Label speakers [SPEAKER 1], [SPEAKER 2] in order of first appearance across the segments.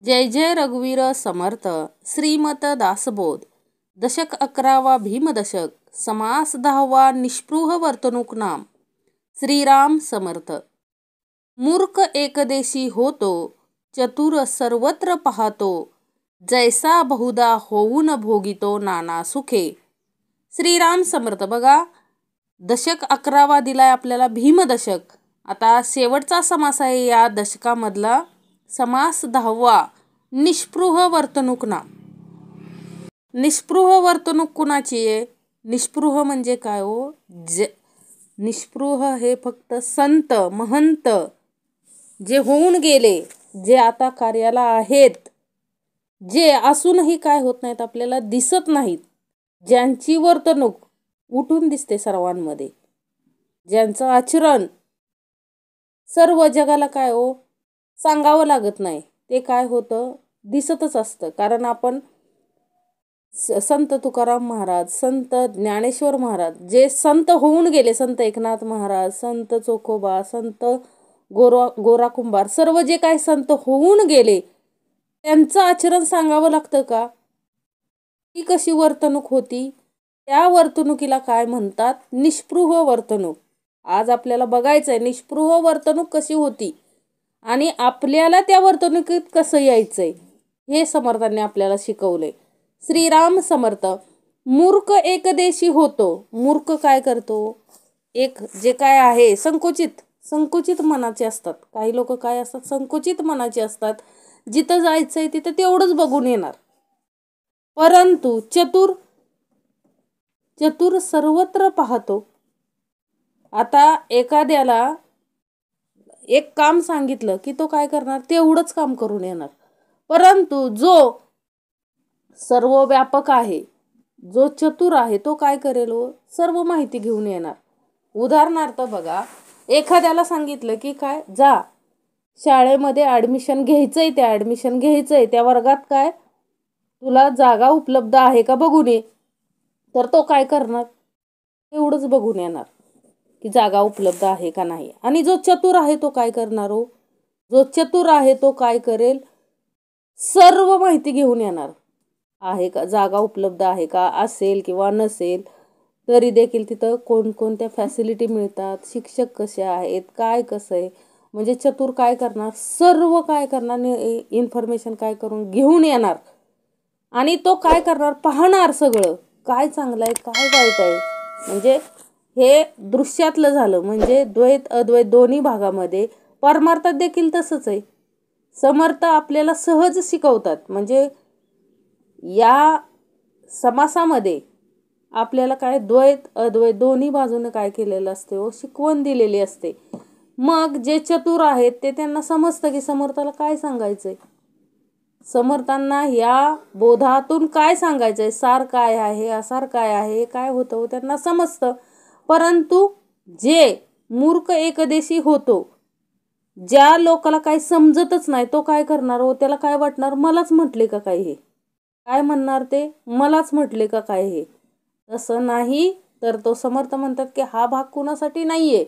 [SPEAKER 1] जय जय रघुवीर समर्थ. श्रीमत दासबोध. दशक 11वा भीमदशक. समास 10वा निष्पृह वर्तणूक नाम. श्रीराम समर्थ. मूर्ख एकदेशी होतो, चतुर सर्वत्र पाहतो, जैसा बहुधा होऊन भोगितो नाना सुखे. श्रीराम समर्थ. बघा, दशक 11वा दिलाय आपल्याला भीमदशक. आता शेवटचा समास आहे या दशकामधला. समास 10वा निष्पृह वर्तणूक नाम. निष्पृह वर्तणूक कुणाची आहे? निष्पृह म्हणजे काय हो? निष्पृह हे फक्त संत महंत जे होऊन गेले, जे आता कार्याला आहेत, जे असूनही काय होत नाहीत, आपल्याला दिसत नाहीत, ज्यांची वर्तणूक उठून दिसते सर्वांमध्ये, ज्यांचं आचरण सर्व जगाला काय हो सांगावं लागत नाही, ते काय होतं दिसतच असतं. कारण आपण संत तुकाराम महाराज, संत ज्ञानेश्वर महाराज जे संत होऊन गेले, संत एकनाथ महाराज, संत चोखोबा, संत गोरा कुंभार, सर्व जे काय संत होऊन गेले त्यांचं आचरण सांगावं लागतं का? ती कशी वर्तणूक होती, त्या वर्तणुकीला काय म्हणतात? निष्पृह वर्तणूक. आज आपल्याला बघायचं आहे निष्पृह वर्तणूक कशी होती आणि आपल्याला त्या वर्तणुकीत कसं यायचंय हे समर्थांनी आपल्याला शिकवले. श्रीराम समर्थ. मूर्ख एकदेशी होतो. मूर्ख काय करतो? एक जे काय आहे संकुचित मनाचे असतात. काही लोक काय असतात? संकुचित मनाचे असतात. जिथं जायचंय तिथं तेवढंच बघून येणार. परंतु चतुर सर्वत्र पाहतो. आता एखाद्याला एक काम सांगितलं की तो काय करणार? तेवढंच काम करून येणार. परंतु जो सर्व व्यापक आहे, जो चतुर आहे, तो काय करेल? सर्व माहिती घेऊन येणार. उदाहरणार्थ बघा, एखाद्याला सांगितलं की काय जा शाळेमध्ये ॲडमिशन घ्यायचंय, त्या वर्गात काय तुला जागा उपलब्ध आहे का बघून ये. तर तो काय करणार? एवढंच बघून येणार की जागा उपलब्ध आहे का नाही. आणि जो चतुर आहे तो काय करणार हो? जो चतुर आहे तो काय करेल? सर्व माहिती घेऊन येणार. आहे का जागा उपलब्ध आहे का, असेल किंवा नसेल तरी देखील तिथं कोणकोणत्या फॅसिलिटी मिळतात, शिक्षक कसे आहेत, काय कसं आहे. म्हणजे चतुर काय करणार? सर्व काय करणार? इन्फॉर्मेशन काय करून घेऊन येणार. आणि तो काय करणार? पाहणार सगळं, काय चांगलं आहे काय वाईट आहे. म्हणजे हे दृश्यातलं झालं. म्हणजे द्वैत अद्वैत दोन्ही भागामध्ये. परमार्थात देखील तसंच आहे. समर्थ आपल्याला सहज शिकवतात. म्हणजे या समासामध्ये आपल्याला काय द्वैत अद्वैत दोन्ही बाजूने काय केलेलं असते हो शिकवण दिलेली असते. मग जे चतुर आहेत ते त्यांना समजतं की समर्थाला काय सांगायचंय, समर्थांना या बोधातून काय सांगायचंय, सार काय आहे, असार काय आहे, काय होतं त्यांना समजतं. परंतु जे मूर्ख एकदेशी होतो, ज्या लोकाला काही समजतच नाही, तो काय करणार हो? त्याला काय वाटणार? मलाच म्हटले का काय हे? काय म्हणणार ते? मलाच म्हटले का काय हे? तसं नाही. तर तो समर्थ म्हणतात की हा भाग कुणासाठी नाहीये.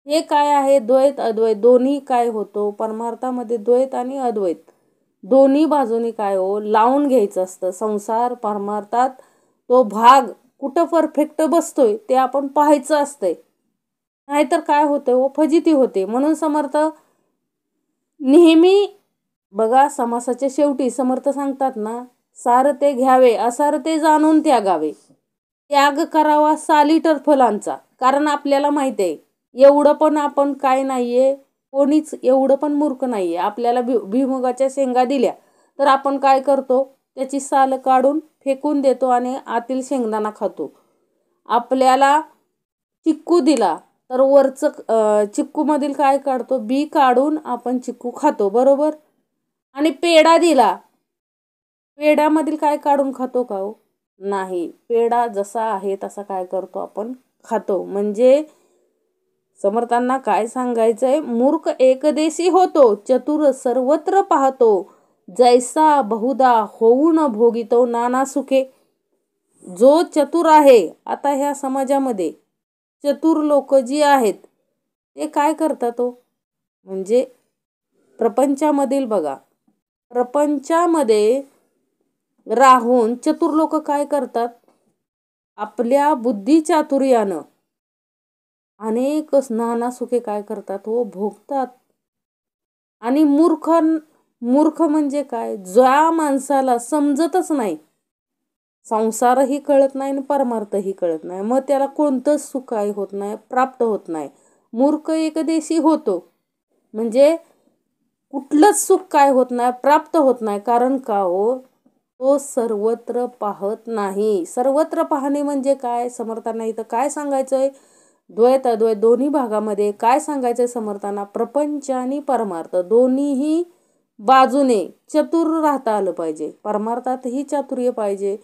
[SPEAKER 1] हे काय आहे? द्वैत अद्वैत दोन्ही काय होतो परमार्थामध्ये. द्वैत आणि अद्वैत दोन्ही बाजूनी काय हो लावून घ्यायचं असतं. संसार परमार्थात तो भाग कुठं परफेक्ट बसतोय ते आपण पाहायचं असतंय. नाहीतर काय होतं हो फजिती होते. म्हणून समर्थ नेहमी बघा समासाच्या शेवटी समर्थ सांगतात ना, सार ते घ्यावे असार ते जाणून त्यागावे. त्याग करावा सालीटर फलांचा. कारण आपल्याला माहिती आहे एवढं पण आपण काय नाहीये, कोणीच एवढं पण मूर्ख नाहीये. आपल्याला भुईमुगाच्या शेंगा दिल्या तर आपण काय करतो? त्याची साल काढून फेकून देतो आणि आतील शेंगदाणा खातो. आपल्याला चिक्कू दिला तर वरचं चिक्कूमधील काय काढतो? बी काढून आपण चिक्कू खातो, बरोबर. आणि पेढा दिला, पेढ्यामधील काय काढून खातो का हो? नाही. पेढा जसा आहे तसा काय करतो? आपण खातो. म्हणजे समर्थांना काय सांगायचंय? मूर्ख एकदेशी होतो, चतुर सर्वत्र पाहतो, जैसा बहुधा होऊन भोगितो नाना सुखे. जो चतुर आहे, आता ह्या समाजामध्ये चतुर लोक जी आहेत ते काय करतात हो? म्हणजे प्रपंचामधील बघा प्रपंचामध्ये राहून चतुर लोक काय करतात, आपल्या बुद्धी चातुर्यानं अनेक नाना सुखे काय करतात व भोगतात. आणि मूर्ख म्हणजे काय, ज्या माणसाला समजतच नाही, संसारही कळत नाही आणि परमार्थही कळत नाही, मग त्याला कोणतंच सुख काय होत नाही, प्राप्त होत नाही. मूर्ख एकदेशी होतो म्हणजे कुठलंच सुख काय होत नाही, प्राप्त होत नाही. कारण का हो, तो सर्वत्र पाहत नाही. सर्वत्र पाहणे म्हणजे काय, समर्थांना इथं काय सांगायचंय, द्वैत अद्वैत दोन्ही भागामध्ये काय सांगायचंय समर्थांना, प्रपंच आणि परमार्थ दोन्हीही बाजूने चतुर राहता आलं पाहिजे. परमार्थातही चातुर्य पाहिजे,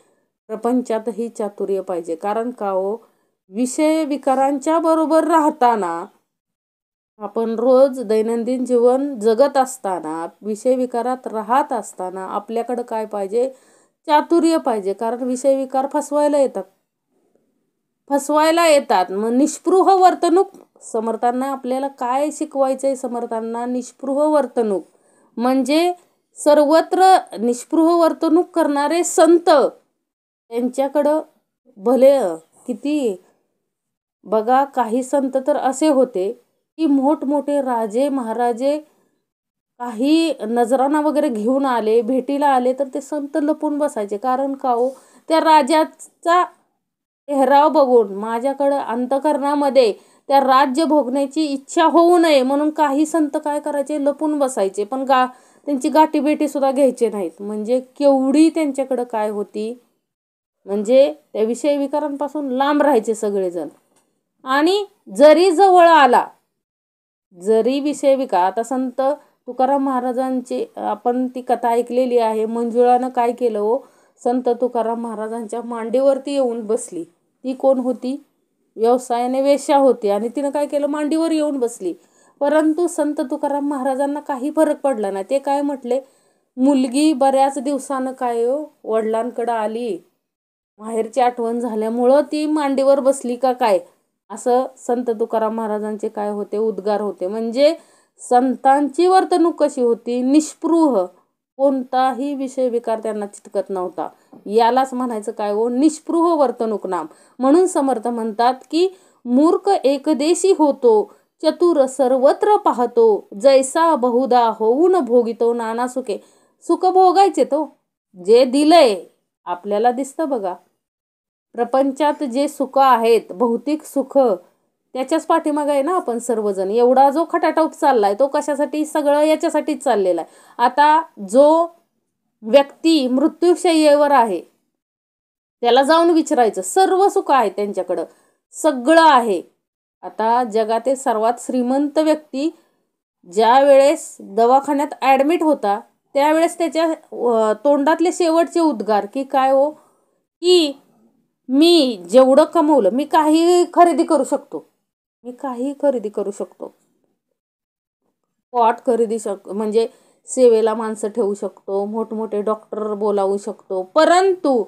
[SPEAKER 1] प्रपंचातही चातुर्य पाहिजे. कारण का हो, विषय विकारांच्या बरोबर राहताना, आपण रोज दैनंदिन जीवन जगत असताना, विषय विकारात राहत असताना आपल्याकडं काय पाहिजे, चातुर्य पाहिजे. कारण विषय विकार फसवायला येतात. मग निष्पृह वर्तणूक, समर्थांना आपल्याला काय शिकवायचंय, समर्थांना निष्पृह वर्तणूक म्हणजे सर्वत्र निष्पृह वर्तणूक करणारे संत, त्यांच्याकडं भले किती बघा, काही संत तर असे होते की मोठमोठे राजे महाराजे काही नजराणा वगैरे घेऊन आले, भेटीला आले, तर ते संत लपून बसायचे. कारण का हो, त्या राजाचा पेहराव बघून माझ्याकडं अंतकरणामध्ये त्या राज्य भोगण्याची इच्छा होऊ नये म्हणून काही संत काय करायचे, लपून बसायचे. पण त्यांची गाठीभेटी सुद्धा घ्यायचे नाहीत. म्हणजे केवढी त्यांच्याकडं काय होती, म्हणजे त्या विषय विकारांपासून लांब राहायचे सगळेजण. आणि जरी जवळ आला, जरी विषय विकार, आता संत तुकाराम महाराजांची आपण ती कथा ऐकलेली आहे. मंजुळानं काय केलं हो, संत तुकाराम महाराजांच्या मांडीवरती येऊन बसली. ती कोण होती, व्यवसायाने वेश्या होती, आणि तिनं काय केलं, मांडीवर येऊन बसली. परंतु संत तुकाराम महाराजांना काही फरक पडला नाही. ते काय म्हटले, मुलगी बऱ्याच दिवसानं काय हो वडिलांकडं आली, माहेरची आठवण झाल्यामुळं ती मांडीवर बसली का काय, असं संत तुकाराम महाराजांचे काय होते, उद्गार होते. म्हणजे संतांची वर्तणूक कशी होती, निष्पृह, कोणताही विषय विकार त्यांना चिटकत नव्हता. यालाच म्हणायचं काय हो, निष्पृह वर्तणूक नाम. म्हणून समर्थ म्हणतात की मूर्ख एकदेशी होतो, चतुर सर्वत्र पाहतो, जैसा बहुधा होऊन भोगितो नाना सुखे. सुख भोगायचे तो, जे दिलंय आपल्याला दिसतं बघा, प्रपंचात जे सुख आहेत, भौतिक सुख, त्याच्याच पाठीमागे आहे ना आपण सर्वजण. एवढा जो खटाटोप चाललाय तो कशासाठी, सगळं याच्यासाठीच चाललेला आहे. आता जो व्यक्ती मृत्यूशय्येवर आहे त्याला जाऊन विचारायचं, सर्व सुख आहे त्यांच्याकडं, सगळं आहे. आता जगातील सर्वात श्रीमंत व्यक्ती ज्या वेळेस दवाखान्यात ॲडमिट होता, त्यावेळेस त्याच्या तोंडातले शेवटचे उद्गार की काय हो, की मी जेवढं कमवलं, मी काही खरेदी करू शकतो, मी काही खरेदी करू शकतो. पॉट खरेदी म्हणजे सेवेला माणसं ठेवू शकतो, मोठमोठे डॉक्टर बोलावू शकतो, परंतु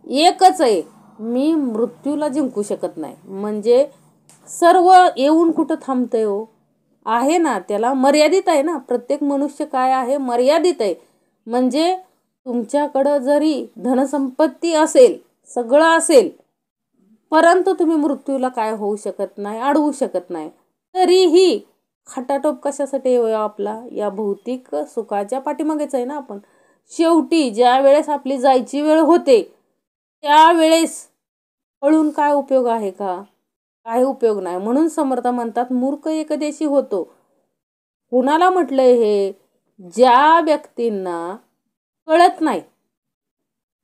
[SPEAKER 1] एकच आहे, मी मृत्यूला जिंकू शकत नाही. म्हणजे सर्व येऊन कुठं थांबतंय हो, आहे ना, त्याला मर्यादित आहे ना. प्रत्येक मनुष्य काय आहे, मर्यादित आहे. म्हणजे तुमच्याकडं जरी धनसंपत्ती असेल, सगळं असेल, परंतु तुम्ही मृत्यूला काय होऊ शकत नाही, अडवू शकत नाही. तरीही खटाटोप कशासाठी आहे आपला, या भौतिक सुखाच्या पाठीमागेच आहे ना आपण. शेवटी ज्या वेळेस आपली जायची वेळ होते, त्यावेळेस पळून काय उपयोग आहे का, काय उपयोग नाही. म्हणून समर्थ म्हणतात मूर्ख एकदेशी होतो. कुणाला म्हटलंय हे, ज्या व्यक्तींना कळत नाही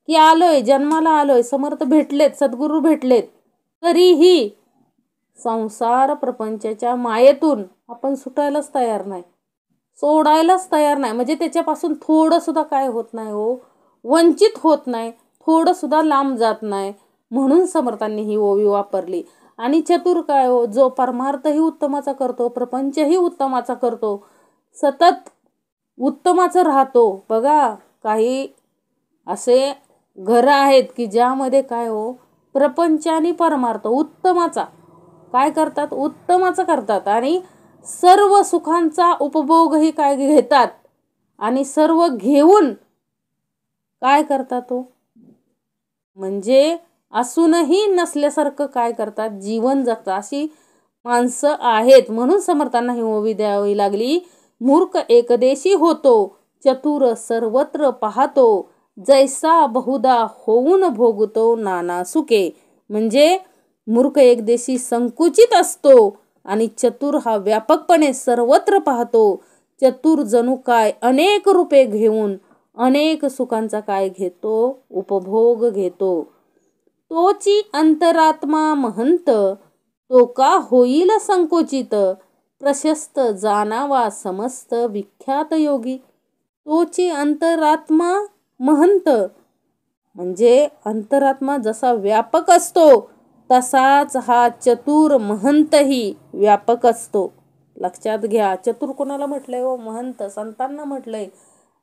[SPEAKER 1] की आलोय, जन्माला आलोय, समर्थ भेटलेत, सद्गुरू भेटलेत, तरीही संसार प्रपंचाच्या मायेतून आपण सुटायलाच तयार नाही, सोडायलाच तयार नाही. म्हणजे त्याच्यापासून थोडं सुद्धा काय होत नाही हो, वंचित होत नाही, थोडं सुद्धा लांब जात नाही. म्हणून समर्थांनी ही ओवी वापरली. आणि चतुर काय हो, जो परमार्थही उत्तमाचा करतो, प्रपंचही उत्तमाचा करतो, सतत उत्तमाचं राहतो. बघा, काही असे घरं आहेत की ज्यामध्ये काय हो, प्रपंच आणि परमार्थ उत्तमाचा काय करतात, उत्तमाचं करतात, आणि सर्व सुखांचा उपभोगही काय घेतात, आणि सर्व घेऊन काय करतात तो, म्हणजे असूनही नसल्यासारखं काय करतात, जीवन जगतात. अशी माणसं आहेत. म्हणून समर्थांना ही ओवी द्यावी लागली. मूर्ख एकदेशी होतो, चतुर सर्वत्र पाहतो, जैसा बहुधा होऊन भोगतो नाना सुखे. म्हणजे मूर्ख एकदेशी संकुचित असतो आणि चतुर हा व्यापकपणे सर्वत्र पाहतो. चतुर जणू काय अनेक रूपे घेऊन अनेक सुखांचा काय घेतो, उपभोग घेतो. तोची अंतरात्मा महंत, तो का होईल संकोचित, प्रशस्त जाणावा समस्त विख्यात योगी. तोची अंतरात्मा महंत, म्हणजे अंतरात्मा जसा व्यापक असतो तसाच हा चतुर महंतही व्यापक असतो. लक्षात घ्या. चतुर कोणाला म्हटलंय हो? महंत संतांना म्हटलंय.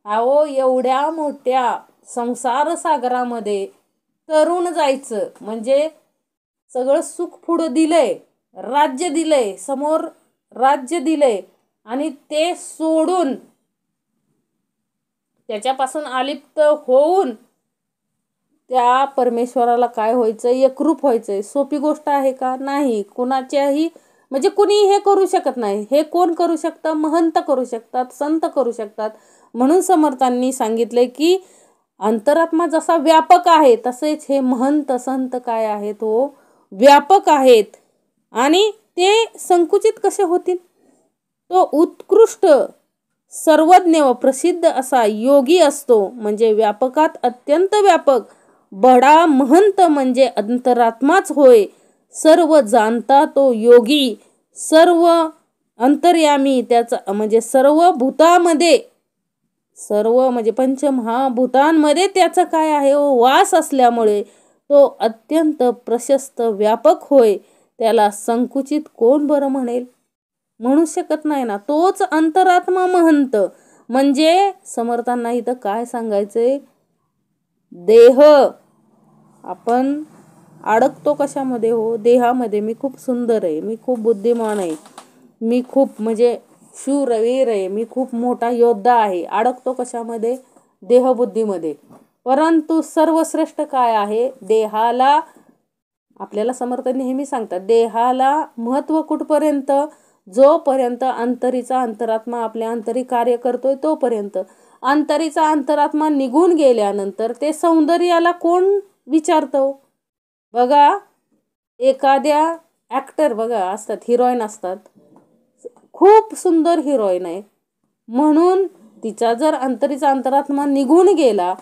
[SPEAKER 1] अहो एवढ्या मोठ्या संसार सागरामध्ये तरुण जायचं म्हणजे सगळं सुख पुढं दिलंय, राज्य दिलंय, समोर राज्य दिलंय आणि ते सोडून त्याच्यापासून अलिप्त होऊन त्या परमेश्वराला काय व्हायचं, एकरूप व्हायचंय. सोपी गोष्ट आहे का? नाही. कुणाच्याही म्हणजे कुणी हे करू शकत नाही. हे कोण करू शकतं? महंत करू शकतात, संत करू शकतात. म्हणून समर्थांनी सांगितले की अंतरात्मा जसा व्यापक आहे तसेच हे महंत संत काय आहेत, हो व्यापक आहेत. आणि ते संकुचित कसे होतील? तो उत्कृष्ट सर्वज्ञ व प्रसिद्ध असा योगी असतो. म्हणजे व्यापकात अत्यंत व्यापक, बडा महंत म्हणजे अंतरात्माच होय. सर्व जाणता तो योगी, सर्व अंतर्यामी त्याचा म्हणजे सर्व भूतामध्ये, सर्व म्हणजे पंचमहाभूतांमध्ये त्याचा काय आहे वास असल्यामुळे तो अत्यंत प्रशस्त व्यापक होय. त्याला संकुचित कोण बरं म्हणेल? म्हणू शकत नाही ना. तोच अंतरात्मा महंत. म्हणजे समर्थांना इथं काय सांगायचंय, देह आपण अडकतो कशामध्ये हो? देहामध्ये. मी खूप सुंदर आहे, मी खूप बुद्धिमान आहे, मी खूप म्हणजे शूरवीर आहे, मी खूप मोठा योद्धा आहे. अडकतो कशामध्ये? देहबुद्धीमध्ये. परंतु सर्वश्रेष्ठ काय आहे? देहाला आपल्याला समर्थ नेहमी सांगतात, देहाला महत्त्व कुठपर्यंत? जोपर्यंत अंतरीचा अंतरात्मा आपल्या अंतरी कार्य करतोय तोपर्यंत. अंतरीचा अंतरात्मा निघून गेल्यानंतर ते सौंदर्याला कोण विचारतो? बघा एखाद्या ॲक्टर बघा असतात, हिरोईन असतात, खूप सुंदर हिरोईन आहे म्हणून तिचा जर अंतरीचा अंतरात्मा निघून गेला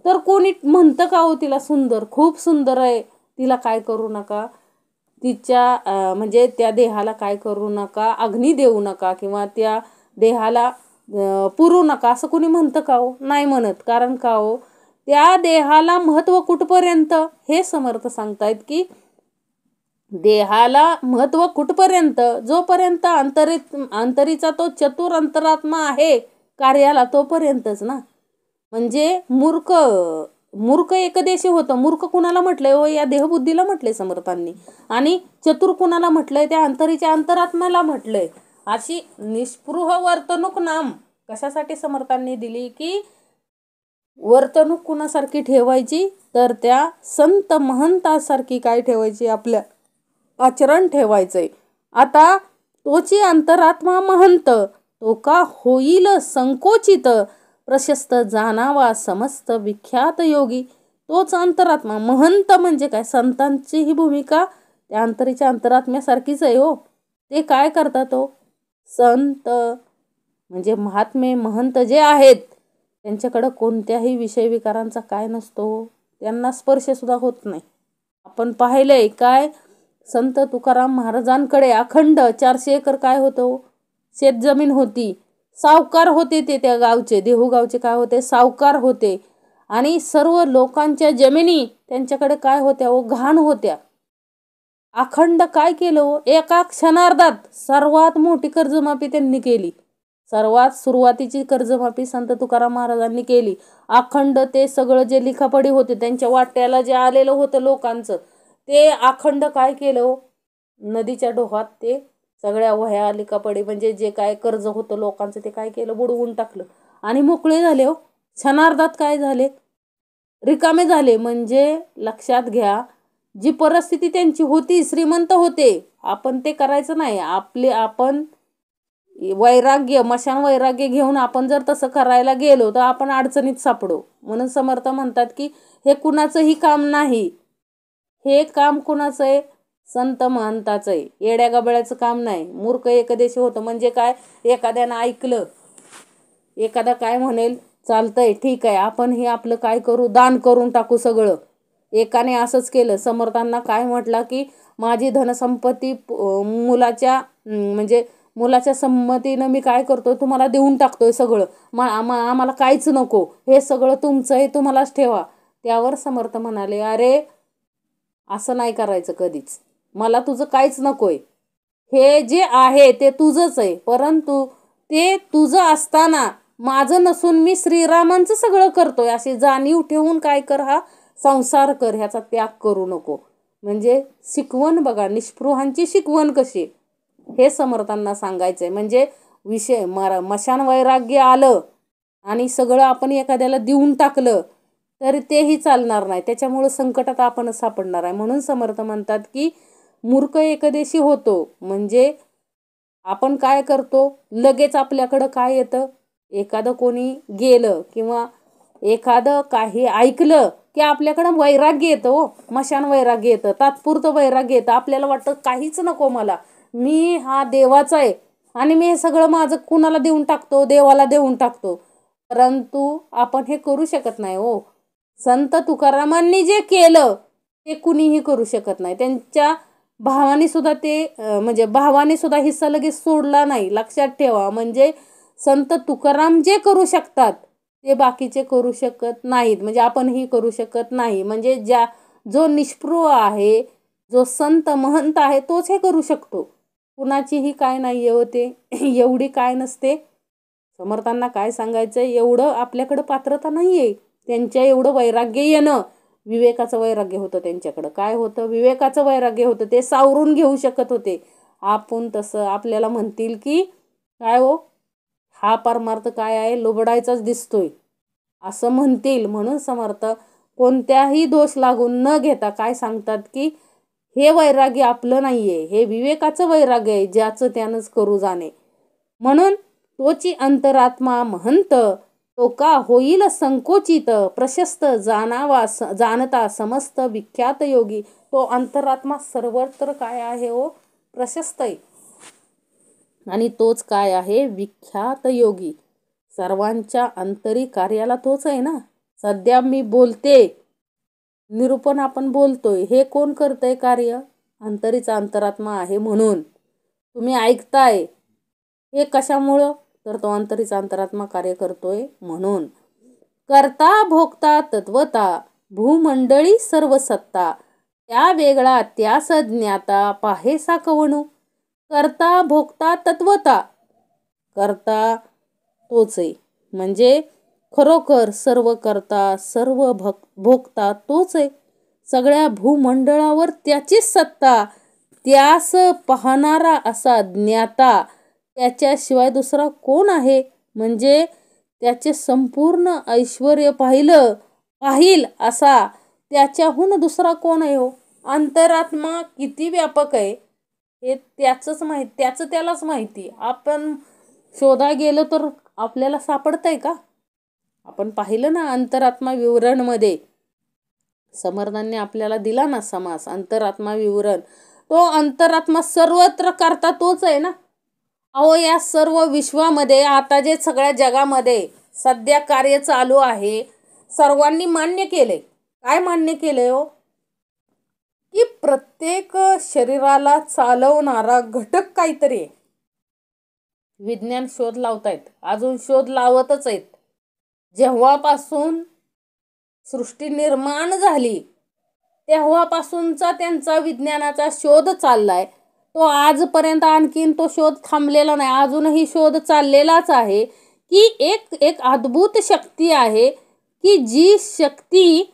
[SPEAKER 1] तर कोणी म्हणतं का हो तिला सुंदर, खूप सुंदर आहे, तिला काय करू नका, तिच्या म्हणजे त्या देहाला काय करू नका, अग्नी देऊ नका किंवा त्या देहाला पुरू नका असं कोणी म्हणतं का हो? नाही म्हणत. कारण का हो? त्या देहाला महत्त्व कुठपर्यंत? हे समर्थ सांगतायत की देहाला महत्त्व कुठपर्यंत? जोपर्यंत अंतरीचा तो चतुर अंतरात्मा आहे कार्याला तोपर्यंतच ना. म्हणजे मूर्ख एकदेशी होतं. मूर्ख कुणाला म्हटलंय हो? या देहबुद्धीला म्हटलंय समर्थांनी. आणि चतुर कुणाला म्हटलंय? त्या अंतरीच्या अंतरात्म्याला म्हटलंय. अशी निस्पृह वर्तणूक नाम कशासाठी समर्थांनी दिली की वर्तणूक कुणासारखी ठेवायची? तर त्या संत महंतासारखी काय ठेवायची? आपल्या आचरण ठेवायचंय. आता तोची अंतरात्मा महंत, तो का होईल संकोचित, प्रशस्त जाणावा समस्त विख्यात योगी. तोच अंतरात्मा महंत म्हणजे काय? संतांची ही भूमिका त्या अंतरीच्या अंतरात्म्यासारखीच आहे हो. ते काय करतात हो? संत म्हणजे महात्मे महंत जे आहेत त्यांच्याकडं कोणत्याही विषय विकारांचा काय नसतो, त्यांना स्पर्श सुद्धा होत नाही. आपण पाहिलंय काय, संत तुकाराम महाराजांकडे अखंड 400 एकर काय होतं शेतजमीन होती. सावकार होते ते त्या गावचे, देहू गावचे काय होते? सावकार होते. आणि सर्व लोकांच्या जमिनी त्यांच्याकडे काय होत्या हो? घाण होत्या. अखंड काय केलं हो? एका क्षणार्धात सर्वात मोठी कर्जमाफी त्यांनी केली. सर्वात सुरुवातीची कर्जमाफी संत तुकाराम महाराजांनी केली. अखंड ते सगळं जे लिखापडी होते त्यांच्या वाट्याला जे आलेलं होतं लोकांचं, ते अखंड काय केलं हो? नदीच्या डोहात ते सगळ्या वह्या लिखापडी म्हणजे जे काय कर्ज होतं लोकांचं ते काय केलं? बुडवून टाकलं. आणि मोकळे झाले हो. क्षणार्धात काय झाले, रिकामे झाले. म्हणजे लक्षात घ्या, जी परिस्थिती त्यांची होती, श्रीमंत होते, आपण ते करायचं नाही. आपण वैराग्य, मशान वैराग्य घेऊन आपण जर तसं करायला गेलो तर आपण अडचणीत सापडू. म्हणून समर्थ म्हणतात की हे कुणाचंही काम नाही, हे काम कुणाचं आहे, संत महंताचं आहे, येड्या गबळ्याचं काम नाही. मूर्ख एकदेशी होतं म्हणजे काय, एखाद्यानं ऐकलं, एखादा काय म्हणेल, चालतंय ठीक आहे, आपण हे आपलं काय करू, दान करून टाकू सगळं. एकाने असंच केलं. समर्थांना काय म्हटलं की माझी धनसंपत्ती मुलाच्या म्हणजे मुलाच्या संमतीनं मी काय करतो, तुम्हाला देऊन टाकतोय सगळं, आम्हाला काहीच नको, हे सगळं तुमचं आहे, तुम्हालाच ठेवा. त्यावर समर्थ म्हणाले, अरे असं नाही करायचं कधीच, मला तुझं काहीच नकोय, हे जे आहे ते तुझंच आहे, परंतु ते तुझं असताना माझं नसून मी श्रीरामांचं सगळं करतोय अशी जाणीव ठेवून काय कर, हा संसार कर, ह्याचा त्याग करू नको. म्हणजे शिकवण बघा, निष्पृहांची शिकवण कशी, हे समर्थांना सांगायचंय. म्हणजे विषय मशान वैराग्य आलं आणि सगळं आपण एखाद्याला देऊन टाकलं तर तेही चालणार नाही, त्याच्यामुळं संकटात आपणच सापडणार आहे. म्हणून समर्थ म्हणतात की मूर्ख एकदेशी होतो म्हणजे आपण काय करतो, लगेच आपल्याकडं काय येतं, एखादं कोणी गेलं किंवा एखादं काही ऐकलं की आपल्याकडं वैराग्य येतं हो, मशान वैराग्य येतं, तात्पुरतं वैराग्य येतं. आपल्याला वाटतं काहीच नको मला, मी हा देवाचा आहे आणि मी हे सगळं माझं कुणाला देऊन टाकतो, देवाला देऊन टाकतो. परंतु आपण हे करू शकत नाही हो. संत तुकारामांनी जे केलं ते कुणीही करू शकत नाही. त्यांच्या भावाने सुद्धा म्हणजे भावाने सुद्धा हिस्सा लगेच सोडला नाही, लक्षात ठेवा. म्हणजे संत तुकाराम जे करू शकतात ते बाकीचे करू शकत नाहीत, म्हणजे आपणही करू शकत नाही. म्हणजे जो निष्पृह आहे, जो संत महंत आहे, तोच हे करू शकतो. कुणाचीही काय नाही होते एवढी काय नसते. समर्थांना काय सांगायचं, एवढं आपल्याकडं पात्रता नाहीये, त्यांच्या एवढं वैराग्य येणं. विवेकाचं वैराग्य होतं त्यांच्याकडं. काय होतं, विवेकाचं वैराग्य होतं, ते सावरून घेऊ शकत होते. आपण तसं आपल्याला म्हणतील की काय हो, हा परमार्थ काय आहे, लुबडायचाच दिसतोय असं म्हणतील. म्हणून समर्थ कोणत्याही दोष लागून न घेता काय सांगतात की हे वैराग्य आपलं नाहीये, हे विवेकाचं वैराग्य आहे, ज्याचं त्यानंच करू जाणे. म्हणून तोची अंतरात्मा महंत, तो का होईल संकोचित, प्रशस्त जाणता समस्त विख्यात योगी. तो अंतरात्मा सर्वत्र काय आहे हो, प्रशस्त आहे, आणि तोच काय आहे, विख्यात योगी. सर्वांच्या अंतरी कार्याला तोच आहे ना. सध्या मी बोलते, निरूपण आपण बोलतोय, हे कोण करतंय कार्य, अंतरीचा अंतरात्मा आहे. म्हणून तुम्ही ऐकताय हे कशामुळं, तर तो अंतरीचा अंतरात्मा कार्य करतोय. म्हणून करता भोगता तत्वता, भूमंडळी सर्व सत्ता, त्या वेगळा त्यास ज्ञाता, पाहेसा कवणू. करता भोगता तत्वता, करता तोच आहे, म्हणजे खरोखर सर्व करता सर्व भोगता तोच आहे. सगळ्या भूमंडळावर त्याचीच सत्ता, त्यास पाहणारा असा ज्ञाता, त्याच्याशिवाय दुसरा कोण आहे. म्हणजे त्याचे संपूर्ण ऐश्वर्य पाहिल असा त्याच्याहून दुसरा कोण आहे हो. अंतरात्मा किती व्यापक आहे हे त्याचं त्यालाच माहिती. आपण शोधा गेलो तर आपल्याला सापडतंय का. आपण पाहिलं ना अंतरात्मा विवरणमध्ये, समर्थांनी आपल्याला दिला ना समास अंतरात्मा विवरण. तो अंतरात्मा सर्वत्र करता तोच आहे ना. अहो या सर्व विश्वामध्ये आता जे सगळ्या जगामध्ये सध्या कार्य चालू आहे, सर्वांनी मान्य केलंय. काय मान्य केलंय हो, की प्रत्येक शरीराला चालवणारा घटक काहीतरी आहे. विज्ञान शोध लावतायत, अजून शोध लावतच आहेत. जेव्हापासून सृष्टी निर्माण झाली तेव्हापासूनचा त्यांचा विज्ञानाचा शोध चाललाय, तो आजपर्यंत आणखीन तो शोध थांबलेला नाही. अजूनही शोध चाललेलाच आहे की एक अद्भुत शक्ती आहे की जी शक्ती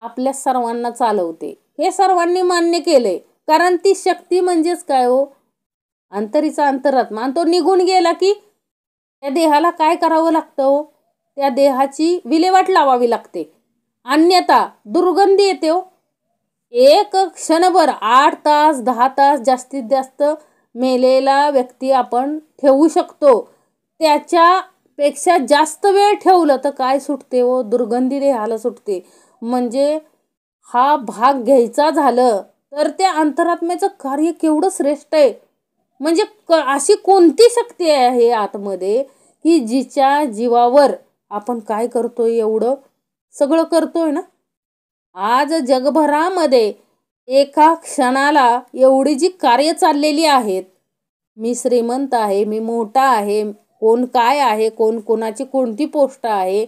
[SPEAKER 1] आपल्या सर्वांना चालवते. हे सर्वांनी मान्य केलंय. कारण ती शक्ती म्हणजेच काय हो, अंतरीचा अंतरात्मा. आणि तो निघून गेला की त्या देहाला काय करावं लागतं हो, त्या देहाची विल्हेवाट लावावी लागते. अन्यथा दुर्गंधी येते हो. एक क्षणभर 8 तास 10 तास जास्तीत जास्त मेलेला व्यक्ती आपण ठेवू शकतो. त्याच्यापेक्षा जास्त वेळ ठेवलं तर काय सुटते हो, दुर्गंधी देहाला सुटते. म्हणजे हा भाग घ्यायचा झालं तर त्या अंतरात्म्याचं कार्य केवढं श्रेष्ठ आहे. म्हणजे अशी कोणती शक्ती आहे आतमध्ये की जिच्या जीवावर आपण काय करतोय, एवढं सगळं करतोय ना. आज जगभरामध्ये एका क्षणाला एवढी जी कार्य चाललेली आहेत, मी श्रीमंत आहे, मी मोठा आहे, कोण काय आहे, कोण कोणाची कोणती पोस्ट आहे,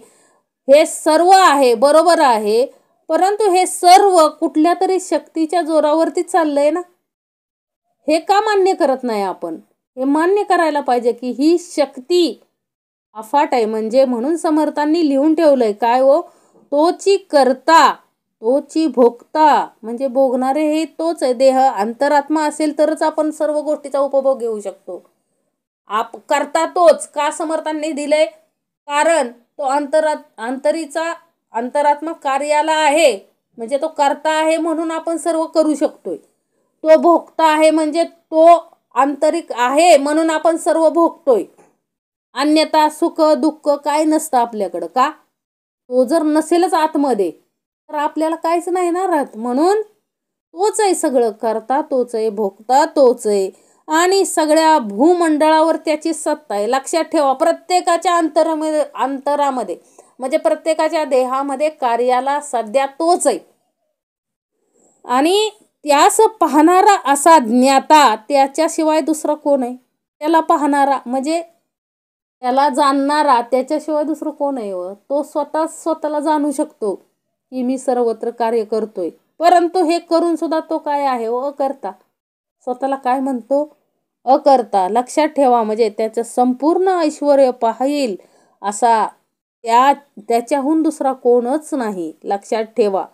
[SPEAKER 1] हे सर्व आहे, बरोबर आहे. परंतु हे सर्व कुठल्या तरी शक्तीच्या जोरावरती चाललंय ना. हे का मान्य करत नाही आपण? हे मान्य करायला पाहिजे की ही शक्ती अफाट आहे. म्हणजे म्हणून समर्थांनी लिहून ठेवलंय काय हो, तोची करता तोची भोगता. म्हणजे भोगणारे हे तोच आहे. देह अंतरात्मा असेल तरच आपण सर्व गोष्टीचा उपभोग घेऊ शकतो. करता तोच का समर्थांनी दिले? कारण तो अंतरात्मा कार्याला आहे. म्हणजे तो करता आहे म्हणून आपण सर्व करू शकतोय. तो भोगता आहे म्हणजे तो आंतरिक आहे म्हणून आपण सर्व भोगतोय. अन्यथा सुख दुःख काय नसतं आपल्याकडं. का? तो जर नसेलच आतमध्ये तर आपल्याला काहीच नाही ना राहत. म्हणून तोच आहे, सगळं करता तोच आहे, भोगता तोच आहे आणि सगळ्या भूमंडळावर त्याची सत्ता आहे. लक्षात ठेवा, प्रत्येकाच्या अंतरामध्ये म्हणजे प्रत्येकाच्या देहामध्ये कार्याला सध्या तोच आहे. आणि त्यास पाहणारा असा ज्ञाता, त्याच्याशिवाय दुसरा कोण आहे? त्याला पाहणारा म्हणजे त्याला जाणणारा, त्याच्याशिवाय दुसरं कोण आहे व? तो स्वतःला जाणू शकतो की मी सर्वत्र कार्य करतोय. परंतु हे करून सुद्धा तो काय आहे व? अकर्ता. स्वतःला काय म्हणतो? अकर्ता. लक्षात ठेवा, म्हणजे त्याचं संपूर्ण ऐश्वर्य पाहिल असा त्याच्याहून दुसरा कोणच नाही. लक्षात ठेवा.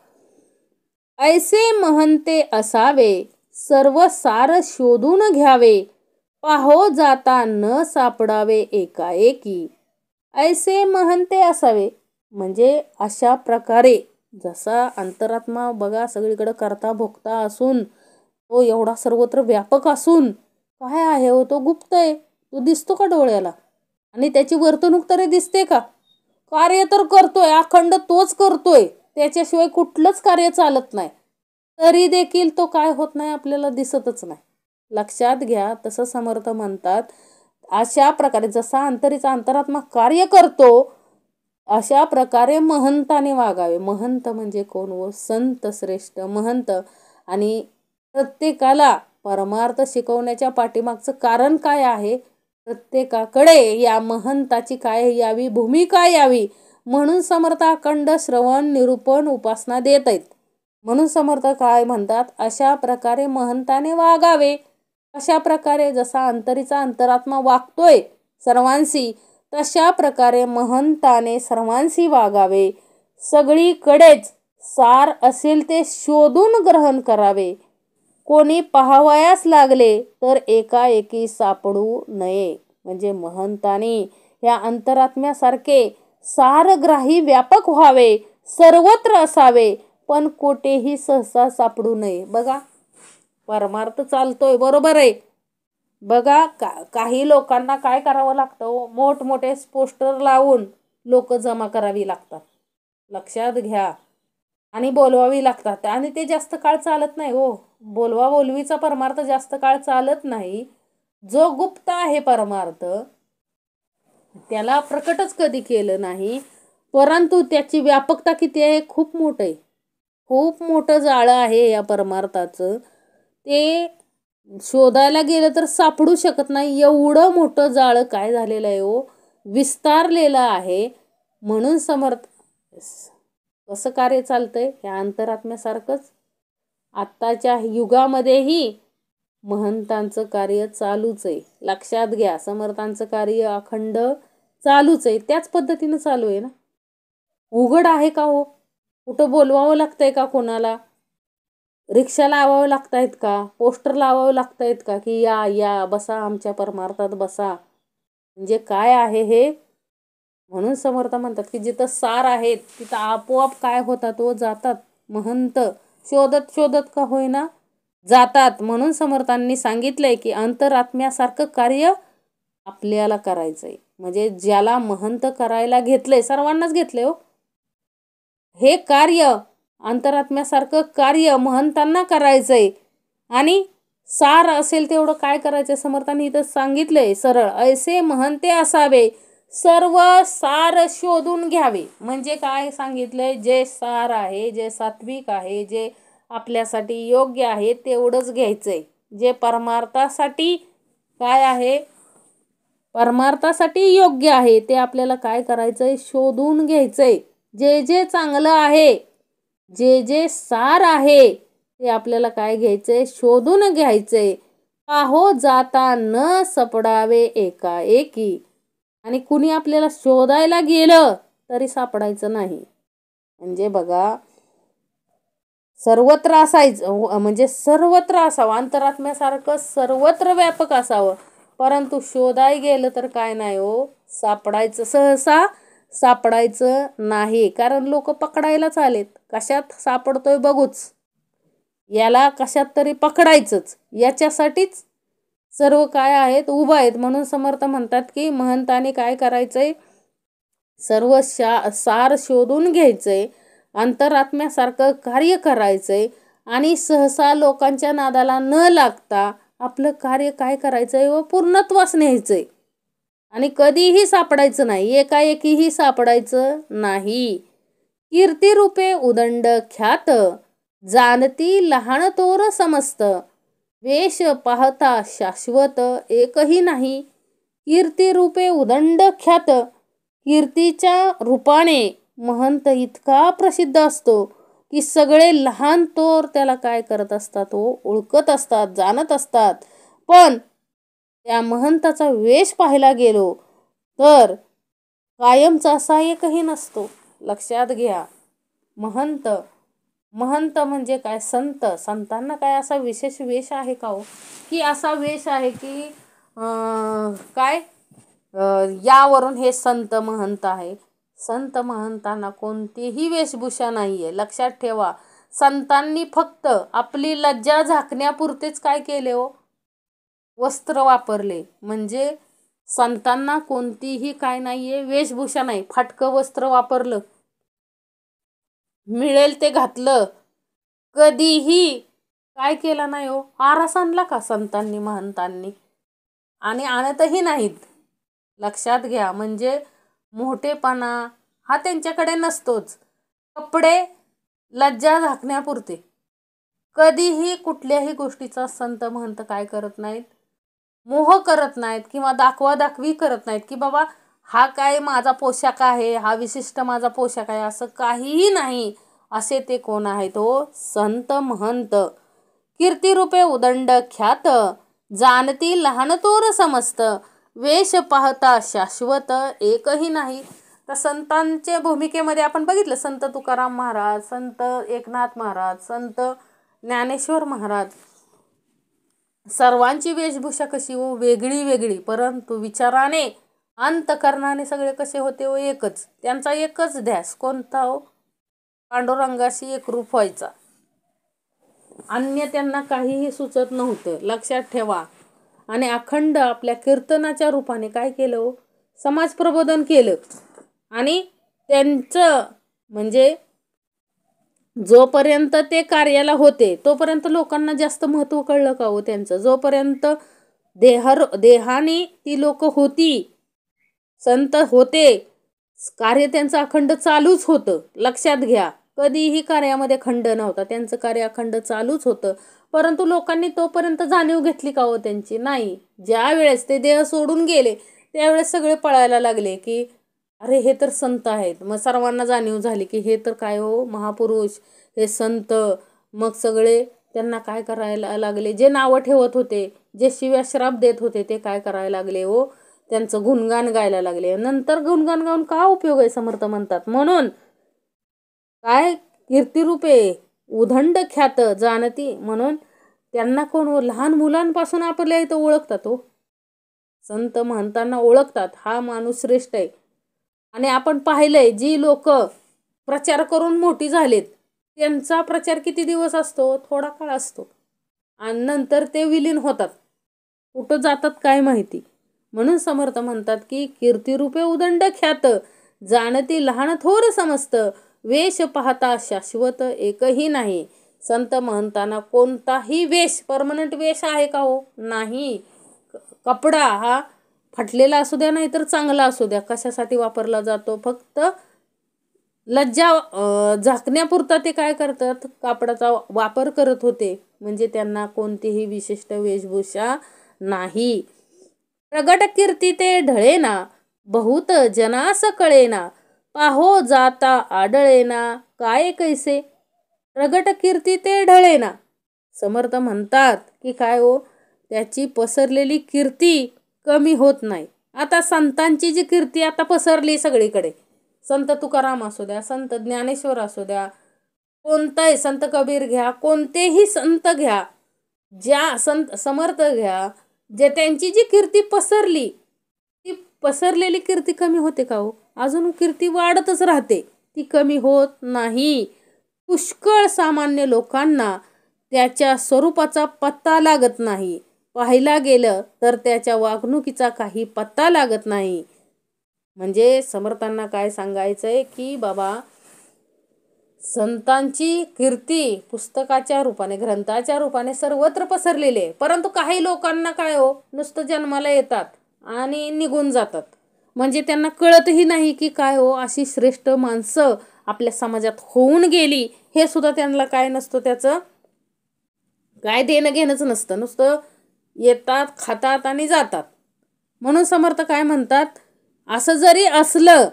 [SPEAKER 1] ऐसे महंते असावे, सर्व सार शोधून घ्यावे, पाहो जाता न सापडावे एकाएकी. ऐसे महंते असावे म्हणजे अशा प्रकारे, जसा अंतरात्मा बघा सगळीकडे करता भोगता असून, तो एवढा सर्वत्र व्यापक असून काय आहे हो, तो गुप्त आहे. तो दिसतो का डोळ्याला? आणि त्याची वर्तणूक तरी दिसते का? कार्य तर करतोय, अखंड तोच करतोय. त्याच्याशिवाय कुठलंच कार्य चालत नाही. तरी देखील तो काय होत नाही, आपल्याला दिसतच नाही. लक्षात घ्या. तसं समर्थ म्हणतात, अशा प्रकारे जसा अंतरात्मा कार्य करतो अशा प्रकारे महंताने वागावे. महंत म्हणजे कोण व? संत श्रेष्ठ महंत. आणि प्रत्येकाला परमार्थ शिकवण्याच्या पाठीमागचं कारण काय आहे? प्रत्येकाकडे या महंताची काय यावी, भूमिका यावी. म्हणून समर्थ अखंड श्रवण निरूपण उपासना देत आहेत. म्हणून समर्थ काय म्हणतात? अशा प्रकारे महंताने वागावे. अशा प्रकारे जसा अंतरात्मा वागतोय सर्वांशी, तशा प्रकारे महंताने सर्वांशी वागावे. सगळीकडेच सार असेल ते शोधून ग्रहण करावे. कोणी पाहावयास लागले तर एकाएकी सापडू नये. म्हणजे महंताने या अंतरात्म्यासारखे सारग्राही व्यापक व्हावे, सर्वत्र असावे, पण कोठेही सहसा सापडू नये. बघा, परमार्थ चालतोय, बरोबर आहे. बघा काही लोकांना काय करावं लागतं? मोठमोठे पोस्टर लावून लोक जमा करावी लागतात. लक्षात घ्या. आणि बोलवावी लागतात. आणि ते जास्त काळ चालत नाही हो. बोलवीचा परमार्थ जास्त काळ चालत नाही. जो गुप्त आहे परमार्थ त्याला प्रकटच कधी केलं नाही. परंतु त्याची व्यापकता किती आहे? खूप मोठं आहे. खूप मोठं जाळं आहे या परमार्थाचं. ते शोधायला गेलं तर सापडू शकत नाही. एवढं मोठं जाळं काय झालेलं आहे हो, विस्तारलेलं आहे. म्हणून समर्थ कसं कार्य चालतंय? या अंतरात्म्यासारखंच आत्ताच्या युगामध्येही महंतांचं कार्य चालूच आहे. लक्षात घ्या. समर्थांचं कार्य अखंड चालूच आहे. त्याच पद्धतीनं चालू आहे ना. उघड आहे का हो? कुठं बोलवावं लागतंय का कोणाला? रिक्षा लावावं लागतायत का? पोस्टर लावावं लागतायत का? की या बसा आमच्या परमार्थात बसा. म्हणजे काय आहे हे? म्हणून समर्थ म्हणतात की जिथं सार आहेत तिथं आपोआप काय होतात तो जातात महंत, शोधत शोधत का होईना जातात. म्हणून समर्थांनी सांगितलंय की अंतरात्म्यासारखं कार्य आपल्याला करायचंय. म्हणजे ज्याला महंत करायला घेतलंय, सर्वांनाच घेतलंय हो हे कार्य, अंतरात्म्यासारखं कार्य महंतांना करायचंय. आणि सार असेल तेवढं काय करायचंय समर्थांनी इथं सांगितलंय सरळ, ऐसे महंते असावे सर्व सार शोधून घ्यावे. म्हणजे काय सांगितलंय, जे सार आहे, जे सात्विक आहे, जे आपल्यासाठी योग्य आहे तेवढंच घ्यायचंय. जे परमार्थासाठी काय आहे, परमार्थासाठी योग्य आहे ते आपल्याला काय करायचंय, शोधून घ्यायचंय. जे जे चांगलं आहे, जे जे सार आहे ते आपल्याला काय घ्यायचंय, शोधून घ्यायचंय. पाहो जाता न सापडावे एकाएकी. आणि कुणी आपल्याला शोधायला गेलं तरी सापडायचं नाही. म्हणजे बघा, सर्वत्र असायचं, म्हणजे सर्वत्र असावं, अंतरात्म्यासारखं सर्वत्र व्यापक असावं. परंतु शोधाय गेलं तर काय नाही हो, सापडायचं, सहसा सापडायचं नाही. कारण लोक पकडायलाच आलेत. कशात सापडतोय बघूच, याला कशात तरी पकडायचंच, याच्यासाठीच सर्व काय आहेत, उभा आहेत. म्हणून समर्थ म्हणतात की महंताने काय करायचंय, सर्व सार शोधून घ्यायचंय, अंतरात्म्यासारखं कार्य करायचंय आणि सहसा लोकांच्या नादाला न लागता आपलं कार्य काय करायचंय व पूर्णत्वास न्यायचंय. आणि कधीही सापडायचं नाही, एकाएकीही सापडायचं नाही. कीर्तिरूपे उदंड ख्यात जानती लहान तोर समस्त, वेश पाहता शाश्वत एकही नाही. कीर्तिरूपे उदंड ख्यात, कीर्तीच्या रूपाने महंत इतका प्रसिद्ध असतो की सगळे लहान तोर त्याला काय करत असतात, ओळखत असतात, जाणत असतात. पण त्या महंताचा वेश पाहायला गेलो तर कायमचा असा एकही नसतो. लक्षात घ्या. महंत, महंत म्हणजे काय, संत. संतांना काय असा विशेष वेश आहे का हो, की असा वेश आहे की काय यावरून हे संत महंत आहे. संत महंतांना कोणतीही वेशभूषा नाहीये. लक्षात ठेवा. संतांनी फक्त आपली लज्जा झाकण्यापुरतेच काय केले हो, वस्त्र वापरले. म्हणजे संतांना कोणतीही काय नाहीये, वेशभूषा नाही. फाटकं वस्त्र वापरलं, मिळेल ते घातलं, कधीही काय केलं नाही हो. आरास आणला का संतांनी, महंतांनी? आणि आणतही नाहीत. लक्षात घ्या. म्हणजे मोठेपणा हा त्यांच्याकडे नसतोच. कपडे लज्जा झाकण्यापुरते. कधीही कुठल्याही गोष्टीचा संत महंत काय करत नाहीत, मोह करत नाहीत किंवा दाखवादाखवी करत नाहीत की बाबा हा काय माझा पोशाख आहे, हा विशिष्ट माझा पोशाख आहे, असं काहीही नाही. असे ते कोण आहेत हो, संत महंत. कीर्तिरूपे उदंड ख्यात जानती लहान तोर समस्त, वेश पाहता शाश्वत एकही नाही. तर संतांच्या भूमिकेमध्ये आपण बघितलं, संत तुकाराम महाराज, संत एकनाथ महाराज, संत ज्ञानेश्वर महाराज, सर्वांची वेशभूषा कशी हो, वेगळी वेगळी. परंतु विचाराने, अंतकरणाने सगळे कसे होते हो, एकच. त्यांचा एकच ध्यास कोणता हो, पांडुरंगाशी एकरूप व्हायचा. अन्य त्यांना काहीही सुचत नव्हतं. लक्षात ठेवा. आणि अखंड आपल्या कीर्तनाच्या रूपाने काय केलं हो, समाज प्रबोधन केलं. आणि त्यांचं म्हणजे जोपर्यंत ते कार्याला होते तोपर्यंत लोकांना जास्त महत्त्व कळलं का हो त्यांचं. जोपर्यंत देहाने ती लोक होती, संत होते, कार्य त्यांचं अखंड चालूच होतं. लक्षात घ्या. कधीही कार्यामध्ये खंड नव्हता. त्यांचं कार्य अखंड चालूच होतं. परंतु लोकांनी तोपर्यंत जाणीव घेतली का हो त्यांची? नाही. ज्या वेळेस ते देह सोडून गेले त्यावेळेस सगळे पळायला लागले की अरे हे तर संत आहेत. मग सर्वांना जाणीव झाली की हे तर काय हो, महापुरुष, हे संत. मग सगळे त्यांना काय करायला लागले, जे नावं ठेवत होते, जे शिव्या श्राप देत होते, ते काय करायला लागले हो, त्यांचं गुणगान गायला लागले. नंतर गुणगान गाऊन का उपयोग आहे, समर्थ म्हणतात. म्हणून काय, कीर्तिरूपे उदंड ख्यात जानती, म्हणून त्यांना कोण हो, लहान मुलांपासून आपल्या इथं ओळखतात हो. संत महंतांना ओळखतात, हा माणूस श्रेष्ठ आहे. आणि आपण पाहिलंय जी लोक प्रचार करून मोठी झालेत त्यांचा प्रचार किती दिवस असतो? थोडा काळ असतो आणि नंतर ते विलीन होतात. कुठं जातात काय माहिती. म्हणून समर्थ म्हणतात की कीर्तिरूपे उदंड ख्यात, जाणती लहान थोर समस्त, वेश पाहता शाश्वत एकही नाही. संत महंतांना कोणताही वेश परमनंट वेश आहे का हो? नाही. कपडा हा फाटलेला असू द्या नाही तर चांगला असू द्या, कशासाठी वापरला जातो? फक्त लज्जा झाकण्यापुरता ते काय करतात? कापडाचा वापर करत होते. म्हणजे त्यांना कोणतीही विशिष्ट वेशभूषा नाही. प्रगट कीर्ती ते ढळेना, बहुत जनास कळेना, पाहो जाता आढळेना, काय कैसे. प्रगट कीर्ती ते ढळेना. समर्थ म्हणतात की काय हो, त्याची पसरलेली कीर्ती कमी होत नाही. आता संतांची जी कीर्ती आता पसरली सगळीकडे, संत तुकाराम असू द्या, संत ज्ञानेश्वर असू द्या, कोणताही संत कबीर घ्या, कोणतेही संत घ्या, ज्या संत समर्थ घ्या, जे त्यांची जी कीर्ती पसरली ती पसरलेली कीर्ती कमी होते का हो? अजून कीर्ती वाढतच राहते, ती कमी होत नाही. पुष्कळ सामान्य लोकांना त्याच्या स्वरूपाचा पत्ता लागत नाही. पाहायला गेलं तर त्याच्या वागणुकीचा काही पत्ता लागत नाही. म्हणजे समर्थांना काय सांगायचंय की बाबा, संतांची कीर्ती पुस्तकाच्या रूपाने, ग्रंथाच्या रूपाने सर्वत्र पसरलेली आहे. परंतु काही लोकांना काय हो, नुसतं जन्माला येतात आणि निघून जातात. म्हणजे त्यांना कळतही नाही की काय हो, अशी श्रेष्ठ माणसं आपल्या समाजात होऊन गेली, हे सुद्धा त्यांना काय नसतं, त्याचं काय देणं घेणंच नसतं. नुसतं येतात, खातात आणि जातात. म्हणून समर्थ काय म्हणतात, असं जरी असलं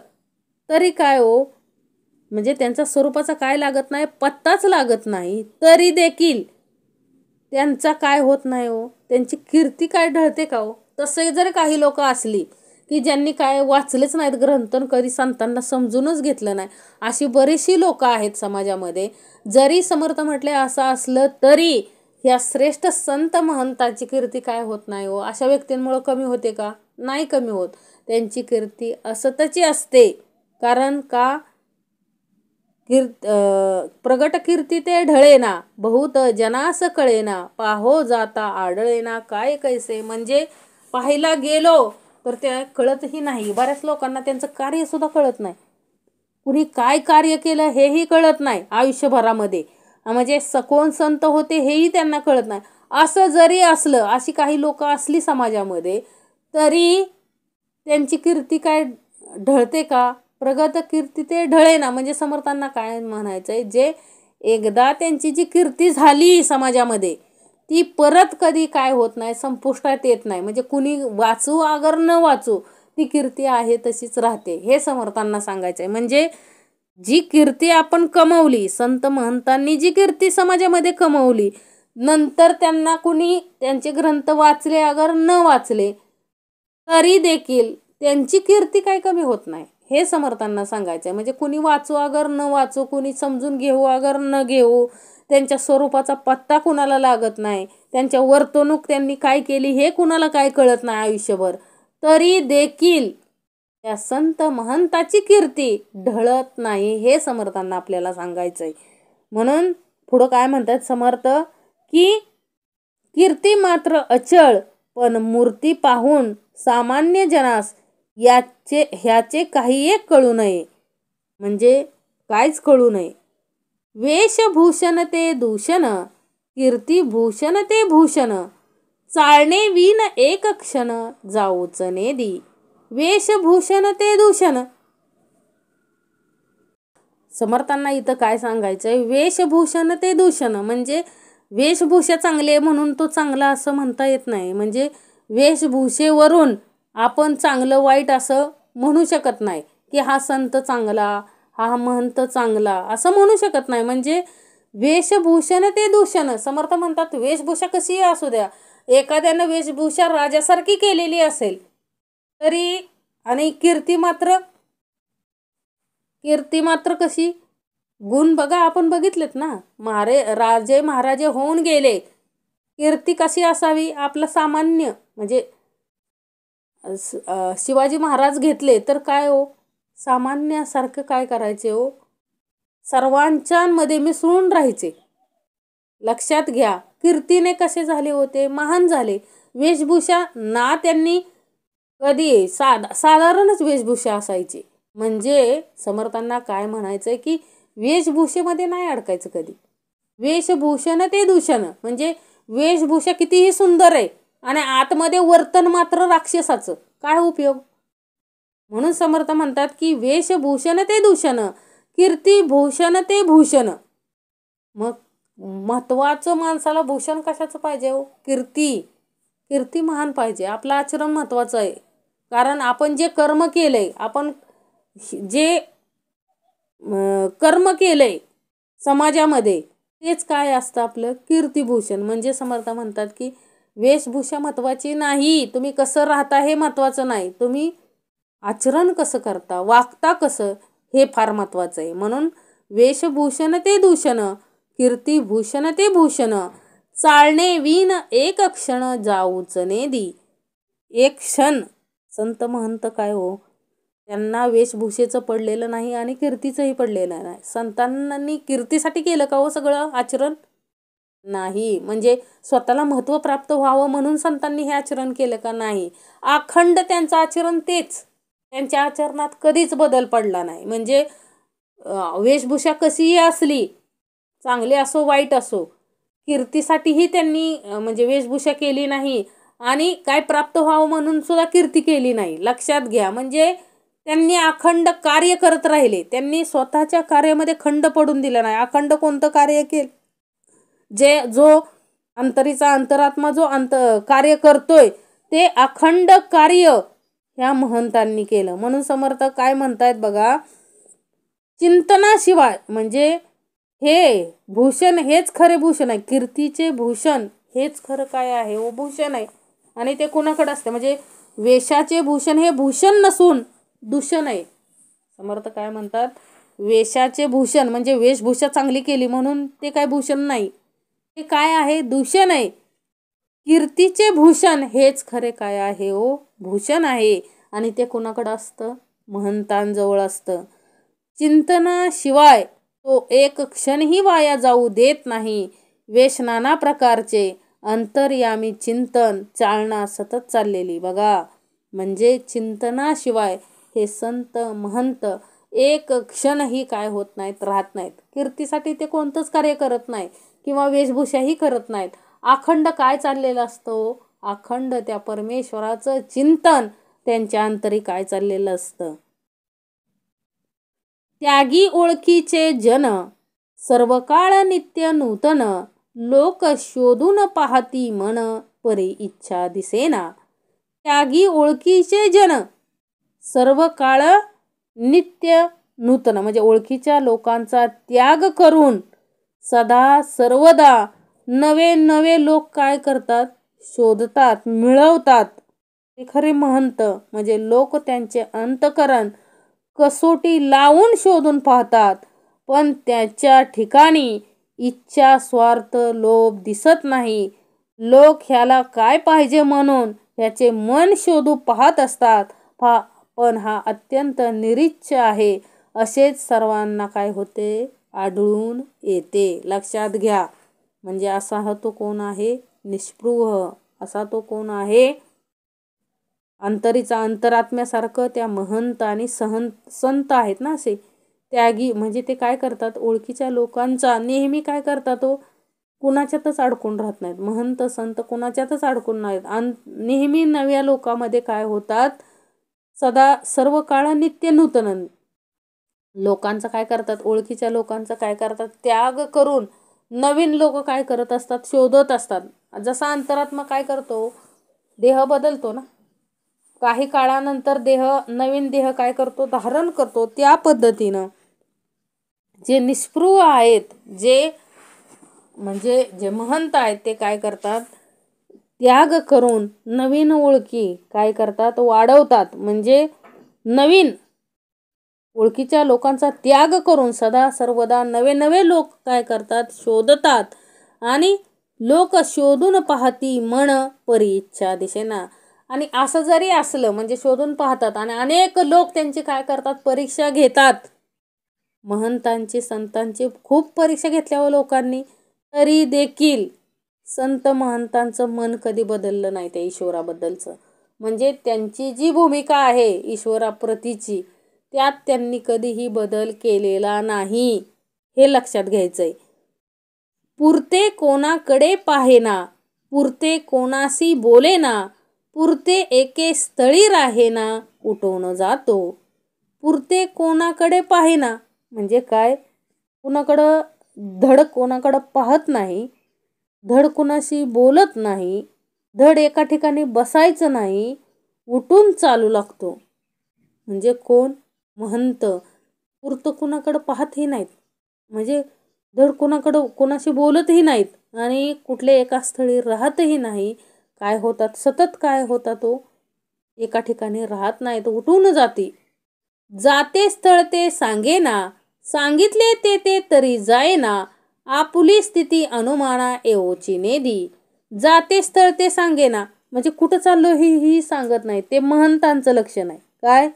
[SPEAKER 1] तरी काय हो, म्हणजे त्यांच्या स्वरूपाचा काय लागत नाही, पत्ताच लागत नाही, तरी देखील त्यांचा काय होत नाही हो, त्यांची कीर्ती काय ढळते का हो? तसे जर काही लोक असली की ज्यांनी काय वाचलेच नाहीत ग्रंथ, कधी संतांना समजूनच घेतलं नाही, अशी बरीचशी लोक आहेत समाजामध्ये. जरी समर्थ म्हटले असं असलं तरी ह्या श्रेष्ठ संत महंताची कीर्ती काय होत नाही हो. अशा व्यक्तींमुळे कमी होते का? नाही कमी होत. त्यांची कीर्ती असतची असते. कारण का? प्रगट कीर्ती ते ढळेना, बहुत जनास कळेना, पाहो जाता आढळेना, काय कैसे. म्हणजे पाहायला गेलो तर ते कळतही नाही. बऱ्याच लोकांना त्यांचं कार्य सुद्धा कळत नाही. कुणी काय कार्य केलं हेही कळत नाही आयुष्यभरामध्ये. म्हणजे कोण संत होते हेही त्यांना कळत नाही. असं जरी असलं, अशी काही लोक असली समाजामध्ये, तरी त्यांची कीर्ती काय ढळते का? प्रगत कीर्ती ते ढळेना. म्हणजे समर्थांना काय म्हणायचंय, जे एकदा त्यांची जी कीर्ती झाली समाजामध्ये, ती परत कधी काय होत नाही, संपुष्टात येत नाही. म्हणजे कुणी वाचू अगर न वाचू, ती कीर्ती आहे तशीच राहते, हे समर्थांना सांगायचंय. म्हणजे जी कीर्ती आपण कमवली, संत महंतांनी जी कीर्ती समाजामध्ये कमवली, नंतर त्यांना कुणी त्यांचे ग्रंथ वाचले अगर न वाचले, तरी देखील त्यांची कीर्ती काही कमी होत नाही, हे समर्थांना सांगायचं आहे. म्हणजे कुणी वाचू अगर न वाचू, कुणी समजून घेऊ अगर न घेऊ, त्यांच्या स्वरूपाचा पत्ता कुणाला लागत नाही, त्यांच्या वर्तणूक त्यांनी काय केली हे कुणाला काय कळत नाही आयुष्यभर, तरी देखील त्या संत महंताची कीर्ती ढळत नाही, हे समर्थांना आपल्याला सांगायचं आहे. म्हणून पुढं काय म्हणतात समर्थ, की कीर्ती मात्र अचळ, पण मूर्ती पाहून सामान्य जनास ह्याचे काही एक कळू नये. म्हणजे काहीच कळू नये. वेशभूषण ते दूषण, कीर्तिभूषण ते भूषण, चालणे विन एक क्षण, जाऊच नेदी. वेशभूषण ते दूषण. समर्थांना इथं काय सांगायचंय, वेशभूषण ते दूषण. म्हणजे वेशभूषा चांगली आहे म्हणून तो चांगला असं म्हणता येत नाही. म्हणजे वेशभूषेवरून आपण चांगलं वाईट असं म्हणू शकत नाही, की हा संत चांगला, हा महंत चांगला असं म्हणू शकत नाही. म्हणजे वेशभूषण ते दूषण. समर्थ म्हणतात वेशभूषा कशी असू द्या, एखाद्यानं वेशभूषा राजासारखी केलेली असेल तरी, आणि कीर्ती मात्र कशी, गुण बघा आपण बघितलेत ना, राजे महाराजे होऊन गेले, कीर्ती कशी असावी, आपलं सामान्य. म्हणजे शिवाजी महाराज घेतले तर काय हो, सामान्यासारखं काय करायचे हो, सर्वांच्यामध्ये मिसळून राहायचे. लक्षात घ्या, कीर्तीने कसे झाले होते, महान झाले. वेशभूषा ना त्यांनी कधी साधारणच वेशभूषा असायची. म्हणजे समर्थांना काय म्हणायचंय की वेशभूषेमध्ये नाही अडकायचं कधी. वेशभूषण ते दूषण, म्हणजे वेशभूषा कितीही सुंदर आहे आणि आतमध्ये वर्तन मात्र राक्षसाचं, काय उपयोग. म्हणून समर्थ म्हणतात की वेशभूषण ते दूषण, कीर्ती भूषण ते भूषण. मग महत्वाचं माणसाला भूषण कशाचं पाहिजे हो, कीर्ती महान पाहिजे. आपलं आचरण महत्वाचं आहे. कारण आपण जे कर्म केलंय, आपण जे कर्म केलंय समाजामध्ये, तेच काय असतं आपलं कीर्तिभूषण. म्हणजे समर्थ म्हणतात की वेशभूषा महत्वाची नाही, तुम्ही कसं राहता हे महत्वाचं नाही, तुम्ही आचरण कसं करता, वागता कसं, हे फार महत्वाचं आहे. म्हणून वेशभूषण ते दूषण, कीर्तिभूषण ते भूषण, चालणे विण एक क्षण जाऊच नेदी. एक क्षण संत महंत काय हो, त्यांना वेशभूषेचं पडलेलं नाही आणि कीर्तीचंही पडलेलं नाही. संतांनी कीर्तीसाठी केलं का हो सगळं आचरण? नाही. म्हणजे स्वतःला महत्त्व प्राप्त व्हावं म्हणून संतांनी हे आचरण केलं का? नाही. अखंड त्यांचं आचरण तेच. त्यांच्या आचरणात कधीच बदल पडला नाही. म्हणजे वेशभूषा कशीही असली, चांगली असो वाईट असो, कीर्तीसाठीही त्यांनी म्हणजे वेशभूषा केली नाही आणि काय प्राप्त व्हावं म्हणून सुद्धा कीर्ती केली नाही. लक्षात घ्या. म्हणजे त्यांनी अखंड कार्य करत राहिले. त्यांनी स्वतःच्या कार्यामध्ये खंड पडून दिला नाही. अखंड कोणतं कार्य केलं, जो अंतरीचा अंतरात्मा जो कार्य करतोय ते अखंड कार्य ह्या महंतांनी केलं. म्हणून समर्थ काय म्हणतायत बघा, चिंतनाशिवाय, म्हणजे हे भूषण हेच खरे भूषण आहे. कीर्तीचे भूषण हेच खरं काय आहे ओ, भूषण आहे. आणि ते कुणाकडे असते, म्हणजे वेशाचे भूषण हे भूषण नसून दूषण आहे. समर्थ काय म्हणतात, वेशाचे भूषण म्हणजे वेशभूषा चांगली केली म्हणून ते काय भूषण नाही, ते काय आहे, दूषण आहे. कीर्तीचे भूषण हेच खरे काय आहे ओ, भूषण आहे. आणि ते कुणाकडे असतं, महंतांजवळ असतं. चिंतनाशिवाय तो एक क्षणही वाया जाऊ देत नाही. वेश नाना प्रकारचे अंतर्यामी चिंतन चालना सतत चाललेली. बघा, म्हणजे चिंतनाशिवाय हे संत महंत एक क्षणही काय होत नाहीत, राहत नाहीत. कीर्तीसाठी ते कोणतंच कार्य करत नाही किंवा वेशभूषाही करत नाहीत. अखंड काय चाललेलं असतं, अखंड त्या परमेश्वराचं चिंतन त्यांच्या अंतरी काय चाललेलं असतं. त्यागी ओळखीचे जन सर्व काळ नित्य नूतन, लोक शोधून पाहती मन परी इच्छा दिसेना. त्यागी ओळखीचे जन सर्व काळ नित्य नूतन, म्हणजे ओळखीच्या लोकांचा त्याग करून सदा सर्वदा नवे नवे लोक काय करतात, शोधतात, मिळवतात. ते खरे महंत. म्हणजे लोक त्यांचे अंतकरण कसोटी लावून शोधून पाहतात, पण त्याच्या ठिकाणी इच्छा, स्वार्थ, लोभ दिसत नाही. लोक ह्याला काय पाहिजे म्हणून ह्याचे मन शोधू पाहत असतात, पण हा अत्यंत निरीच्छ आहे असेच सर्वांना काय होते, आढळून येते. लक्षात घ्या. म्हणजे असा हा तो कोण आहे, निस्पृह. असा तो कोण आहे, अंतरीचा अंतरात्म्यासारखं त्या महंत आणि संत आहेत ना असे त्यागी. म्हणजे ते काय करतात, ओळखीच्या लोकांचा नेहमी काय करतात तो, कुणाच्यातच अडकून राहत नाहीत. महंत संत कुणाच्यातच अडकून नाहीत. नेहमी नव्या लोकांमध्ये काय होतात, सदा सर्व काळ नित्य नूतन लोकांचं काय करतात, ओळखीच्या लोकांचं काय करतात, त्याग करून नवीन लोक काय करत असतात, शोधत असतात. जसा अंतरात्मा काय करतो, देह बदलतो ना, काही काळानंतर नवीन देह काय करतो, धारण करतो. त्या पद्धतीनं जे निस्पृह आहेत, म्हणजे जे महंत आहेत, ते काय करतात, त्याग करून नवीन ओळखी काय करतात, वाढवतात. म्हणजे नवीन ओळखीच्या लोकांचा त्याग करून सदा सर्वदा नवे नवे लोक काय करतात, शोधतात. आणि लोक शोधून पाहती मन परी इच्छा दिसेना. आणि असं जरी असलं म्हणजे शोधून पाहतात आणि अनेक लोक त्यांची काय करतात, परीक्षा घेतात. महंतांची संतांची खूप परीक्षा घेतल्या लोकांनी, तरी देखील संत महंतांचं मन कधी बदललं नाही त्या ईश्वराबद्दलचं. म्हणजे त्यांची जी भूमिका आहे ईश्वराप्रतीची, त्यात त्यांनी कधीही बदल केलेला नाही, हे लक्षात घ्यायचंय. पुरते कोणाकडे पाहेना, पुरते कोणासी बोलेना, पुरते एके स्थळी राहेना, उठवून जातो. पुरते कोणाकडे पाहेना म्हणजे काय, कोणाकडं धड कोणाकडं पाहत नाही, धड कोणाशी बोलत नाही, धड एका ठिकाणी बसायचं नाही, उठून चालू लागतो. म्हणजे कोण, महंत. पुरतं कोणाकडं पाहतही नाहीत, म्हणजे धड कोणाकडं कोणाशी बोलतही नाहीत आणि कुठले एका स्थळी राहतही नाही. काय होतात, सतत काय होता तो, एका ठिकाणी राहत नाही, तो उठून जाते. जाते स्थळ ते सांगेना, सांगितले ते तरी जायना, आपुली स्थिती अनुमाना एवोची नेदी. जाते स्थळ ते सांगेना म्हणजे कुठं चाललो ही सांगत नाही. ते महंतांचं लक्षण आहे. काय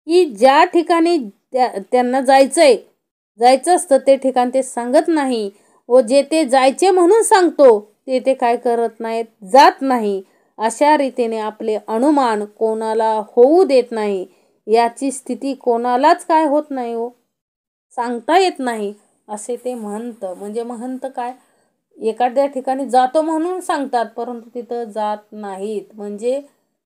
[SPEAKER 1] की ज्या ठिकाणी त्यांना जायचं असतं ते ठिकाण ते सांगत नाही, व जे ते जायचे म्हणून सांगतो ते काय करत नाहीत, जात नाही. अशा रीतीने आपले अनुमान कोणाला होऊ देत नाही. याची स्थिती कोणालाच काय होत नाही हो, सांगता येत नाही. असे ते महंत. म्हणजे महंत काय, एखाद्या ठिकाणी जातो म्हणून सांगतात परंतु तिथं जात नाहीत. म्हणजे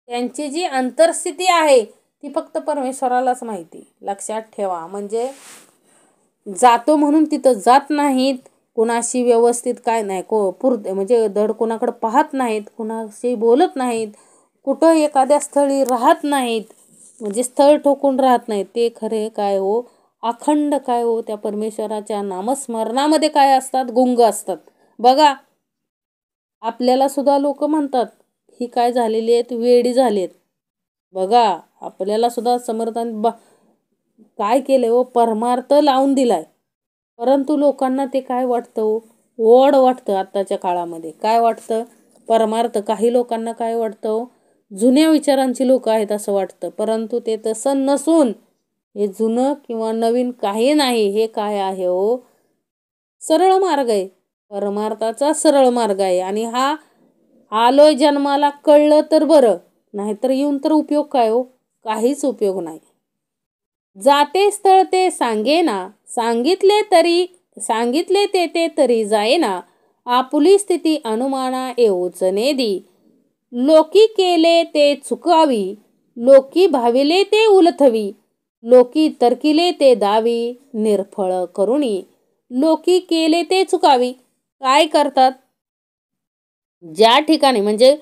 [SPEAKER 1] त्यांची जी अंतरस्थिती आहे ती फक्त परमेश्वरालाच माहिती. लक्षात ठेवा. म्हणजे जातो म्हणून तिथं जात नाहीत, कुणाशी व्यवस्थित काय नाही म्हणजे धड कोणाकडे पाहत नाहीत, कुणाशी बोलत नाहीत, कुठं एखाद्या स्थळी राहत नाहीत, म्हणजे स्थळ ठोकून राहत नाहीत. ते खरे काय हो, अखंड काय हो, त्या परमेश्वराच्या नामस्मरणामध्ये काय असतात, गुंग असतात. बघा, आपल्याला सुद्धा लोक म्हणतात ही काय झालेली आहेत, वेडी झालेत. बघा, आपल्याला सुद्धा समर्थांनी काय केले हो, परमार्थ लावून दिलाय. परंतु लोकांना ते काय वाटतं हो, ओढ वाटतं. आत्ताच्या काळामध्ये काय वाटतं, परमार्थ. काही लोकांना काय वाटतं हो, जुन्या विचारांची लोक आहेत असं वाटतं. परंतु ते तसं नसून हे जुनं किंवा नवीन काही नाही. हे काय आहे हो, सरळ मार्ग आहे, परमार्थाचा सरळ मार्ग आहे. आणि हा आलोय जन्माला कळलं तर बरं, नाहीतर येऊन तर उपयोग काय हो, काहीच उपयोग नाही. जाते स्थळ ते सांगेना, सांगितले ते तरी जायना, आपुली स्थिती अनुमाना एवोच नेदी. लोकी केले ते चुकावी, लोकी भाविले ते उलथवी, लोकी तर्किले ते दावी, निर्फळ करुणी. लोकी केले ते चुकावी, काय करतात, ज्या ठिकाणी म्हणजे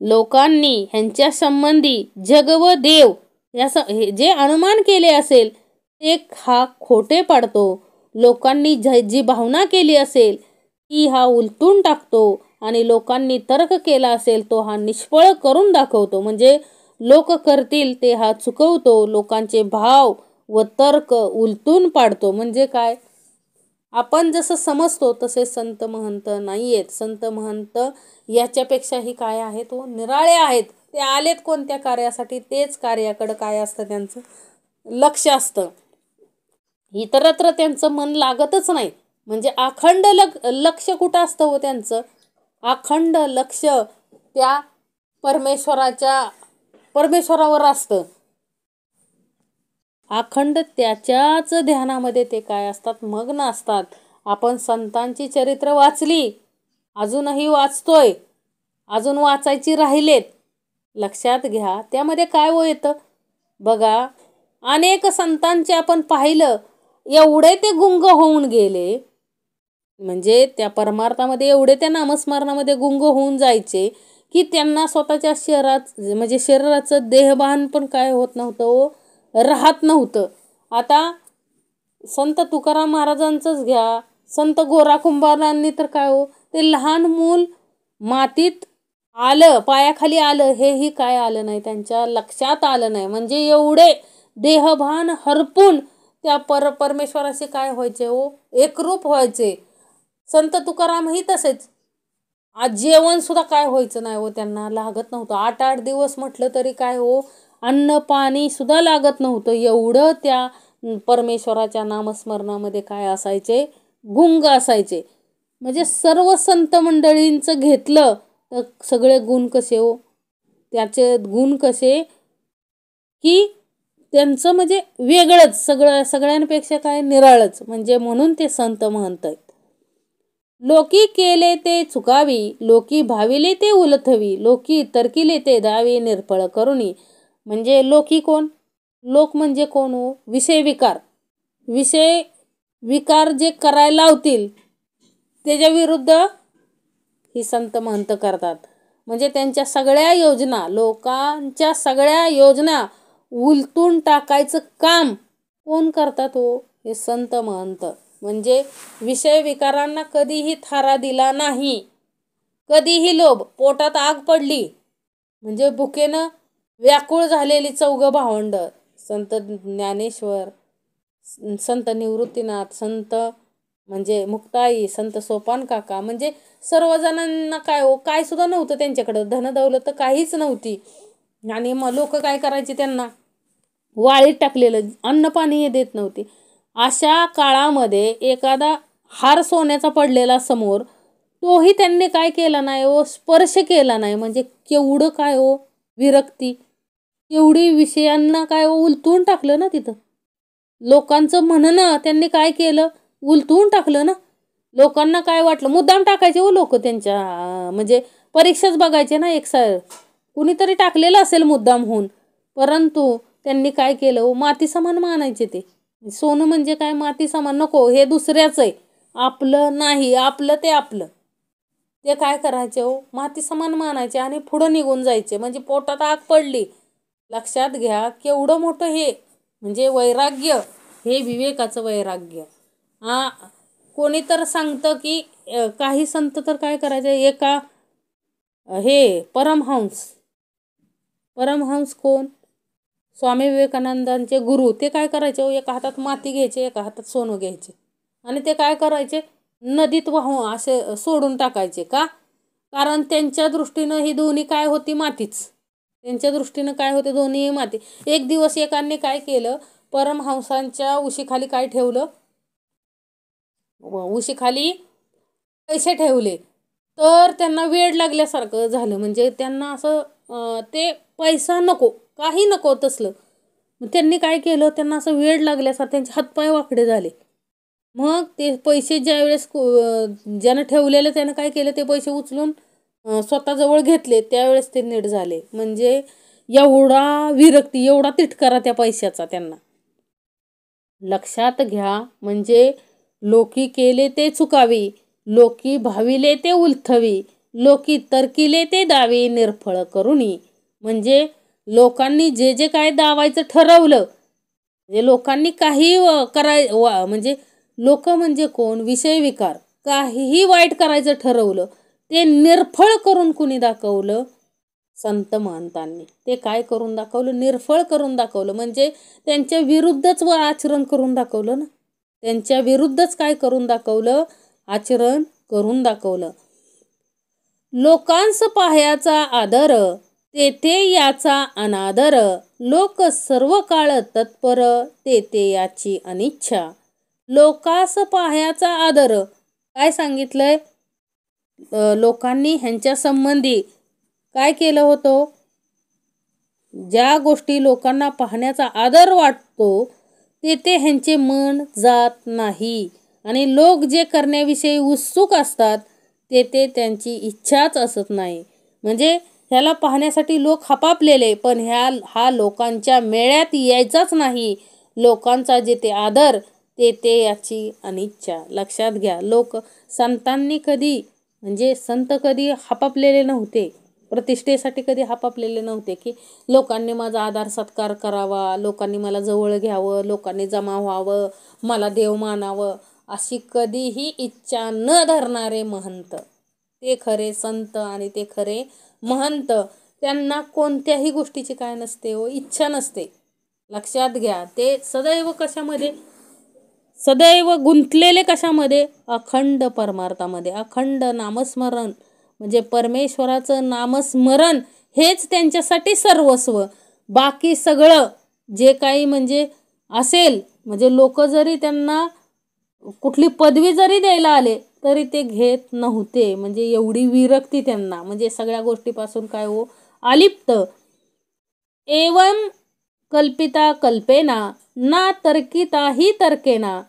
[SPEAKER 1] लोकांनी ह्यांच्या संबंधी जग व देव जे अनुमान केले असेल ते हा खोटे पाडतो. लोकांनी जी भावना केली असेल ती हा उलटून टाकतो आणि लोकांनी तर्क केला असेल तो हा निष्फळ करून दाखवतो. म्हणजे लोक करतील ते हा चुकवतो, लोकांचे भाव व तर्क उलटून पाडतो. म्हणजे काय, आपण जसं समजतो तसे संत महंत नाहीयेत. संत महंत याच्यापेक्षाही काय आहेत तो निराळे आहेत. ते आलेत कोणत्या कार्यासाठी, तेच कार्याकडं काय असतं, त्यांचं लक्ष असतं. इतरत्र त्यांचं मन लागतच नाही. म्हणजे अखंड लक्ष कुठं असतं हो त्यांचं, अखंड लक्ष त्या परमेश्वरावर असतं. अखंड त्याच्याच ध्यानामध्ये ते काय असतात, मग्न असतात. आपण संतांची चरित्र वाचली, अजूनही वाचतोय, अजून वाचायची राहिलेत. लक्षात घ्या त्यामध्ये काय येतं बघा. अनेक संतांचे आपण पाहिलं, एवढे ते गुंग होऊन गेले, म्हणजे त्या परमार्थामध्ये एवढे त्या नामस्मरणामध्ये गुंग होऊन जायचे की त्यांना स्वतःच्या शरीराचं देहभान पण काय होत नव्हतं हो, राहत नव्हतं. आता संत तुकाराम महाराजांचंच घ्या, संत गोरा कुंभारांनी तर काय हो, ते लहान मूल मातीत आलं, पायाखाली आलं, हेही काय आलं नाही, त्यांच्या लक्षात आलं नाही. म्हणजे एवढे देहभान हरपून त्या परमेश्वराशी काय व्हायचे हो, एकरूप व्हायचे. संत तुकारामही तसेच. आज जेवण सुद्धा काय व्हायचं नाही हो, त्यांना लागत नव्हतं. 8-8 दिवस म्हटलं तरी काय हो, अन्न पाणी सुद्धा लागत नव्हतं. एवढं त्या परमेश्वराच्या नामस्मरणामध्ये काय असायचे, गुंग असायचे. म्हणजे सर्व संत मंडळींचं घेतलं तर सगळे गुण कसे हो, त्याचे गुण कसे की त्यांचं म्हणजे वेगळंच, सगळ्यांपेक्षा काय निराळच. म्हणजे म्हणून ते संत महंत आहेत. लोकी केले ते चुकावी, लोकी भाविले ते उलथवी, लोकी तर्किले ते दावे निर्फळ करुणी. म्हणजे लोकी कोण? लोक म्हणजे कोण हो? विषय विकार. विषय विकार जे करायला लावतील त्याच्या विरुद्ध ही संत महंत करतात. म्हणजे त्यांच्या सगळ्या योजना, लोकांच्या सगळ्या योजना उलटून टाकायचं काम कोण करतात हो? हे संत महंत. म्हणजे विषय विकारांना कधीही थारा दिला नाही. कधीही लोभ, पोटात आग पडली म्हणजे भुकेनं व्याकुळ झालेली चौघं भावंड, संत ज्ञानेश्वर, संत निवृत्तीनाथ, संत म्हणजे मुक्ताई, संत सोपान काका, म्हणजे सर्वजणांना काय हो, काय सुद्धा नव्हतं त्यांच्याकडं, धनदौलत तर काहीच नव्हती. आणि मग लोक काय करायचे, त्यांना वाळीत टाकलेलं, अन्न पाणी हे देत नव्हते. अशा काळामध्ये एखादा हार सोन्याचा पडलेला समोर, तोही त्यांनी काय केला नाही हो, स्पर्श केला नाही. म्हणजे केवढं काय हो विरक्ती, केवढी विषयांना काय हो उलटून टाकलं ना तिथं. लोकांचं म्हणणं त्यांनी काय केलं, उलटून टाकलं ना. लोकांना काय वाटलं, मुद्दाम टाकायचे हो लोक त्यांच्या, म्हणजे परीक्षाच बघायचे ना. कुणीतरी टाकलेलं असेल मुद्दाम होऊन, परंतु त्यांनी काय केलं हो, माती समान मानायचे ते. सोनं म्हणजे काय, माती समान, नको हे दुसऱ्याच आहे, आपलं नाही, आपलं ते आपलं. ते काय करायचे हो, माती समान मानायचे आणि पुढं निघून जायचे. म्हणजे पोटात आग पडली. लक्षात घ्या केवढं मोठं हे, म्हणजे वैराग्य, हे विवेकाचं वैराग्य. कोणी तर सांगतं की काही संत तर काय करायचे, एका हे परमहंस कोण, स्वामी विवेकानंदांचे गुरु, ते काय करायचे हो, एका हातात माती घ्यायचे, एका हातात सोनं घ्यायचे आणि ते काय करायचे, नदीत वाहून असे सोडून टाकायचे. का? कारण त्यांच्या दृष्टीनं ही दोन्ही काय होती, मातीच. त्यांच्या दृष्टीनं काय होते, दोन्ही माती. एक दिवस एकाने काय केलं, परमहंसांच्या उशीखाली काय ठेवलं, उशीखाली पैसे ठेवले. तर त्यांना वेड लागल्यासारखं झालं. म्हणजे त्यांना असं ते पैसा नको, काही नको तसलं. मग त्यांनी काय केलं, त्यांना असं वेड लागल्यासारखं त्यांचे हातपाय वाकडे झाले. मग ते पैसे ज्यावेळेस ज्यानं ठेवलेलं त्यानं काय केलं, ते पैसे उचलून स्वतःजवळ घेतले. त्यावेळेस ते नीट झाले. म्हणजे एवढा विरक्ती, एवढा तिटकारा त्या पैशाचा त्यांना. लक्षात घ्या. म्हणजे लोकी केले ते चुकावी, लोकी भाविले ते उलथवी, लोकी तर्किले ते दावे निर्फळ करुणी. म्हणजे लोकांनी जे जे काय दावायचं ठरवलं, म्हणजे लोकांनी काही म्हणजे लोक म्हणजे कोण, विषय विकार, काहीही वाईट करायचं ठरवलं, ते निर्फळ करून कुणी दाखवलं, संत महंतांनी. ते काय करून दाखवलं, निर्फळ करून दाखवलं. म्हणजे त्यांच्या विरुद्धच आचरण करून दाखवलं ना. त्यांच्या विरुद्धच काय करून दाखवलं, आचरण करून दाखवलं. लोकांस पाह्याचा आदर, तेथे याचा अनादर, लोक सर्व काळ तत्पर, तेथे याची अनिच्छा. लोकांस पाह्याचा आदर काय सांगितलंय, लोकांनी ह्यांच्या संबंधी काय केलं होतं, ज्या गोष्टी लोकांना पाहण्याचा आदर वाटतो तेथे ह्यांचे मन जात नाही. आणि लोक जे करण्याविषयी उत्सुक असतात तेथे त्यांची इच्छाच असत नाही. म्हणजे ह्याला पाहण्यासाठी लोक हपापलेले, पण हा लोकांच्या मेळ्यात यायचाच नाही. लोकांचा जेथे आदर तेथे याची अनिच्छा. लक्षात घ्या, संतांनी कधी, म्हणजे संत कधी हपापलेले नव्हते, प्रतिष्ठेसाठी कधी हपापलेले नव्हते की लोकांनी माझा आदर सत्कार करावा, लोकांनी मला जवळ घ्यावं, लोकांनी जमा व्हावं, मला देव मानावं, अशी कधीही इच्छा न धरणारे महंत, ते खरे संत आणि ते खरे महंत. त्यांना कोणत्याही गोष्टीची काय नसते हो, इच्छा नसते. लक्षात घ्या. ते सदैव कशामध्ये, सदैव गुंतलेले कशामध्ये, अखंड परमार्थामध्ये, अखंड नामस्मरण म्हणजे परमेश्वराचं नामस्मरण हेच त्यांच्यासाठी सर्वस्व. बाकी सगळं जे काही म्हणजे असेल, म्हणजे लोक जरी त्यांना कुठली पदवी जरी द्यायला आले तरी ते घेत नव्हते. म्हणजे एवढी विरक्ती त्यांना, म्हणजे सगळ्या गोष्टीपासून काय हो अलिप्त. एवं कल्पिता कल्पेना ना तर्किता ही तर्केना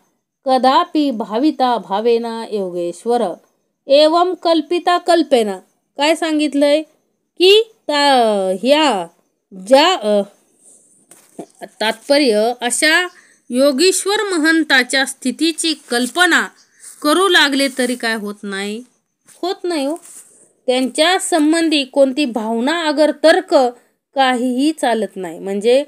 [SPEAKER 1] कदापि भाविता भावेना योगेश्वर. एवं कल्पिता कल्पेना काय सांगितलंय की ह्या ज्या तात्पर्य अशा योगीश्वर महंताच्या स्थितीची कल्पना करू लागले तरी काय होत नाही हो. त्यांच्या संबंधी कोणती भावना अगर तर्क काहीही चालत नाही. म्हणजे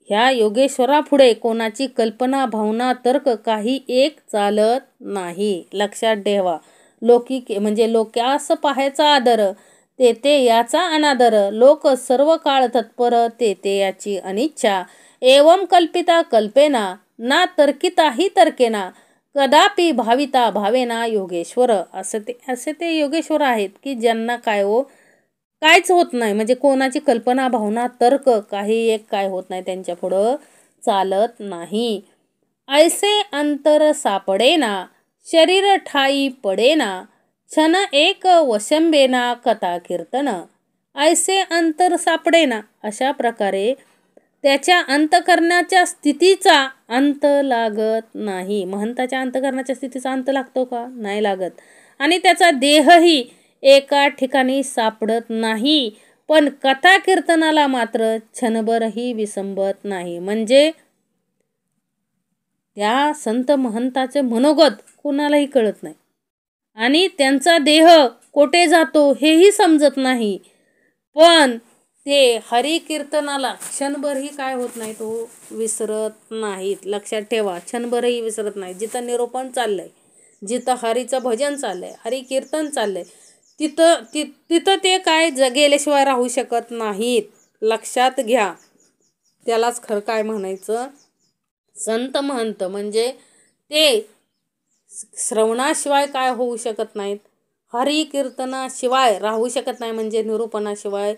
[SPEAKER 1] ह्या योगेश्वरापुढे कोणाची कल्पना भावना तर्क काही एक चालत नाही. लक्षात ठेवा. म्हणजे लोक्यास पाहायचा आदर ते याचा अनादर, लोक सर्व काळ तत्पर ते याची अनिच्छा. एवं कल्पिता कल्पेना ना तर्किता ही तर्केना कदापि भाविता भावेना योगेश्वर. असे ते योगेश्वर आहेत की ज्यांना काय हो कायच होत नाही. म्हणजे कोणाची कल्पना भावना तर्क काही एक काय होत नाही, त्यांच्या पुढं चालत नाही. ऐसे अंतर सापडेना शरीर ठाई पडेना क्षण एक वशंबेना कथा कीर्तन. ऐसे अंतर सापडेना अशा प्रकारे त्याच्या अंतकरणाच्या स्थितीचा अंत लागत नाही. महंताच्या अंतकरणाच्या स्थितीचा अंत लागतो का? नाही लागत. आणि त्याचा देहही एका ठिकाणी सापडत नाही. पण कथा कीर्तनाला मात्र क्षणभरही विसंबत नाही. म्हणजे त्या संत महंताचे मनोगत कुणालाही कळत नाही आणि त्यांचा देह कोठे जातो हेही समजत नाही. पण ते हरी कीर्तनाला क्षणभरही काय होत नाही, तो विसरत नाहीत. लक्षात ठेवा, क्षणभरही विसरत नाही. जिथं निरूपण चाललंय, जिथं हरीचं भजन चाललंय, हरी कीर्तन चाललंय, तिथं ते काय गेल्याशिवाय राहू शकत नाहीत. लक्षात घ्या. त्यालाच खरं काय म्हणायचं, संत महंत. म्हणजे ते श्रवणाशिवाय काय होऊ शकत नाहीत, हरी कीर्तनाशिवाय राहू शकत नाही. म्हणजे निरूपणाशिवाय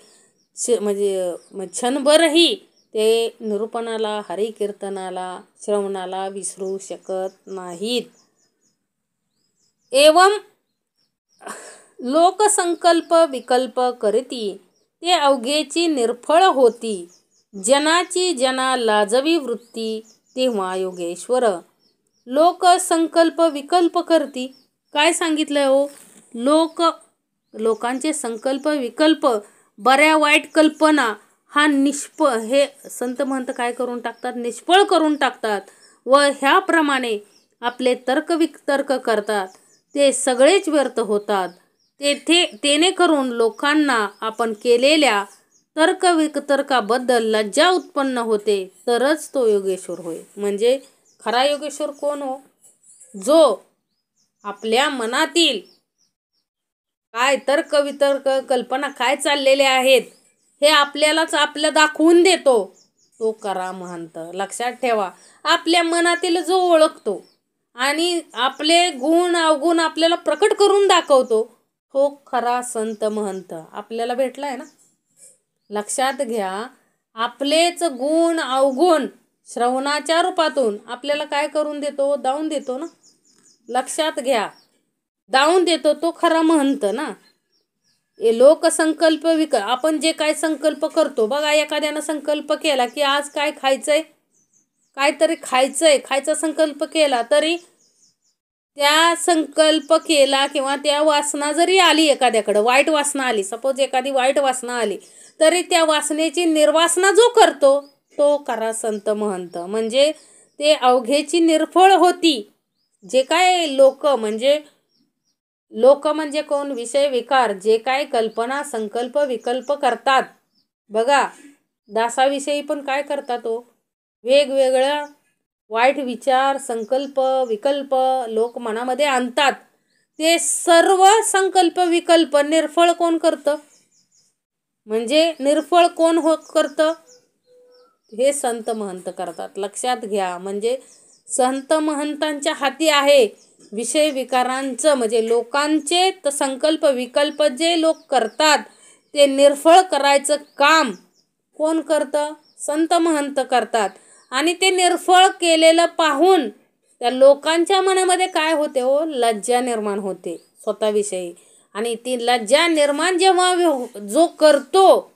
[SPEAKER 1] म्हणजे क्षणभरही ते निरूपणाला, हरी कीर्तनाला, श्रवणाला विसरू शकत नाहीत. एवं लोकसंकल्प विकल्प करीती ते अवघेची निर्फळ होती. जनाची जना लाजवी वृत्ती तेव्हा योगेश्वर. लोकसंकल्प विकल्प करती काय सांगितलंय हो. लोकांचे संकल्प विकल्प, बऱ्या वाईट कल्पना हा हे संत महंत काय करून टाकतात, निष्फळ करून टाकतात. व ह्याप्रमाणे आपले तर्क वितर्क करतात, ते सगळेच व्यर्थ होतात. तेने करून लोकांना आपण केलेल्या तर्क वितर्काबद्दल लज्जा उत्पन्न होते, तरच तो योगेश्वर होय. म्हणजे खरा योगेश्वर कोण हो, जो आपल्या मनातील काय तर्क वितर्क कल्पना काय चाललेले आहेत हे आपल्याला दाखवून देतो, तो खरा महंत. लक्षात ठेवा, आपल्या मनातील जो ओळखतो आणि आपले गुण अवगुण आपल्याला प्रकट करून दाखवतो, तो खरा संत महंत आपल्याला भेटलाय ना. लक्षात घ्या, आपलेच गुण अवगुण श्रवणाच्या रूपातून आपल्याला काय करून देतो, दावून देतो ना. लक्षात घ्या, दावून देतो तो खरा महंत ना. लोकसंकल्प आपण जे काय संकल्प करतो बघा, एखाद्यानं संकल्प केला की आज काय खायचंय, काहीतरी खायचा संकल्प केला, तरी त्या संकल्प केला किंवा त्या वासना जरी आली, एखाद्याकडं वाईट वासना आली, सपोज एखादी वाईट वासना आली, तरी त्या वासनेची निर्वासना जो करतो तो खरा संत महंत. म्हणजे ते अवघेची निर्फळ होती. जे काय लोक म्हणजे कोण, विषय विकार, जे काय कल्पना संकल्प विकल्प करतात बघा, दासाविषयी पण काय करतात तो, वेगवेगळ्या वाईट विचार संकल्प विकल्प लोक मनामध्ये आणतात. ते सर्व संकल्प विकल्प निर्फळ कोण करतं, म्हणजे निर्फळ कोण करतं, हे संत महंत करतात. लक्षात घ्या, म्हणजे संत महंतांच्या हाती आहे विषय विकारांचं म्हणजे लोकांचे संकल्प विकल्प जे लोक करतात ते निर्फळ करायचं काम कोण करतं? संत महंत करतात. आणि ते निर्फळ केलेलं पाहून त्या लोकांच्या मनामध्ये काय होते हो? लज्जा निर्माण होते स्वतःविषयी. आणि ती लज्जा निर्माण जेव्हा जो करतो,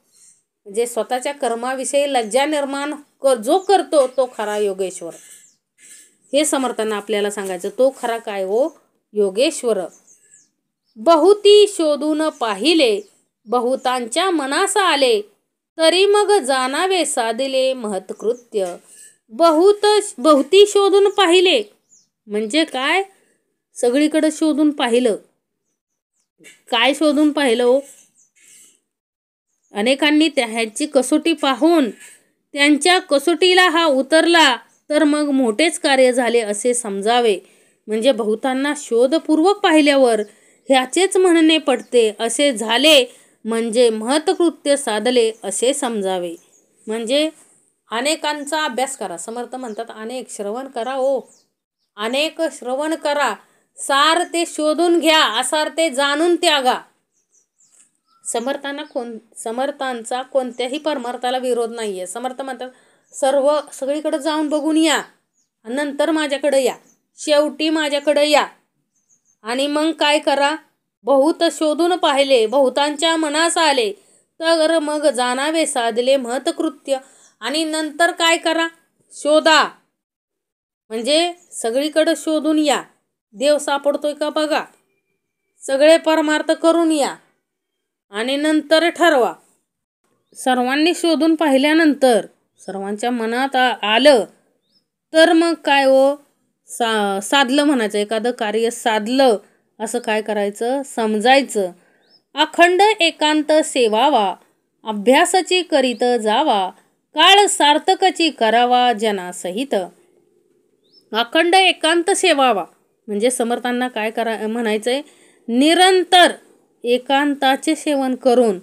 [SPEAKER 1] जे स्वतःच्या कर्माविषयी लज्जा निर्माण जो करतो तो खरा योगेश्वर. हे समर्थांना आपल्याला सांगायचं, तो खरा काय हो? योगेश्वर. बहुती शोधून पाहिले, बहुतांच्या मनास आले, तरी मग जाणावे साधिले महत्कृत्य. बहुती शोधून पाहिले म्हणजे काय? सगळीकडे शोधून पाहिलं. काय शोधून पाहिलं हो? अनेकांनी ह्याची कसोटी पाहून त्यांच्या कसोटीला हा उतरला तर मग मोठेच कार्य झाले असे समजावे. म्हणजे बहुतांना शोधपूर्वक पाहिल्यावर ह्याचेच म्हणणे पडते असे झाले म्हणजे महत्कृत्य साधले असे समजावे. म्हणजे अनेकांचा अभ्यास करा. समर्थ म्हणतात अनेक श्रवण करा हो, अनेक श्रवण करा, सार ते शोधून घ्या, असार ते जाणून त्यागा. समर्थांचा कोणत्याही परमार्थाला विरोध नाहीये. समर्थ म्हणतात सगळीकडे जाऊन बघून या, नंतर माझ्याकडे या, शेवटी माझ्याकडे या. आणि मग काय करा? बहुत शोधून पाहिले, बहुतांच्या मनास आले, तर मग जाणावे साधले महत्कृत्य. आणि नंतर काय करा? शोधा. म्हणजे सगळीकडे शोधून या, देव सापडतोय का बघा, सगळे परमार्थ करून या आणि नंतर ठरवा. सर्वांनी शोधून पाहिल्यानंतर सर्वांच्या मनात आलं तर मग काय हो? साधलं म्हणायचं, एखादं कार्य साधलं असं काय करायचं? समजायचं. अखंड एकांत सेवावा, अभ्यासाची करीत जावा, काळ सार्थकची करावा जनासहित. अखंड एकांत सेवावा म्हणजे समर्थांना काय म्हणायचंय? निरंतर एकांताचे सेवन करून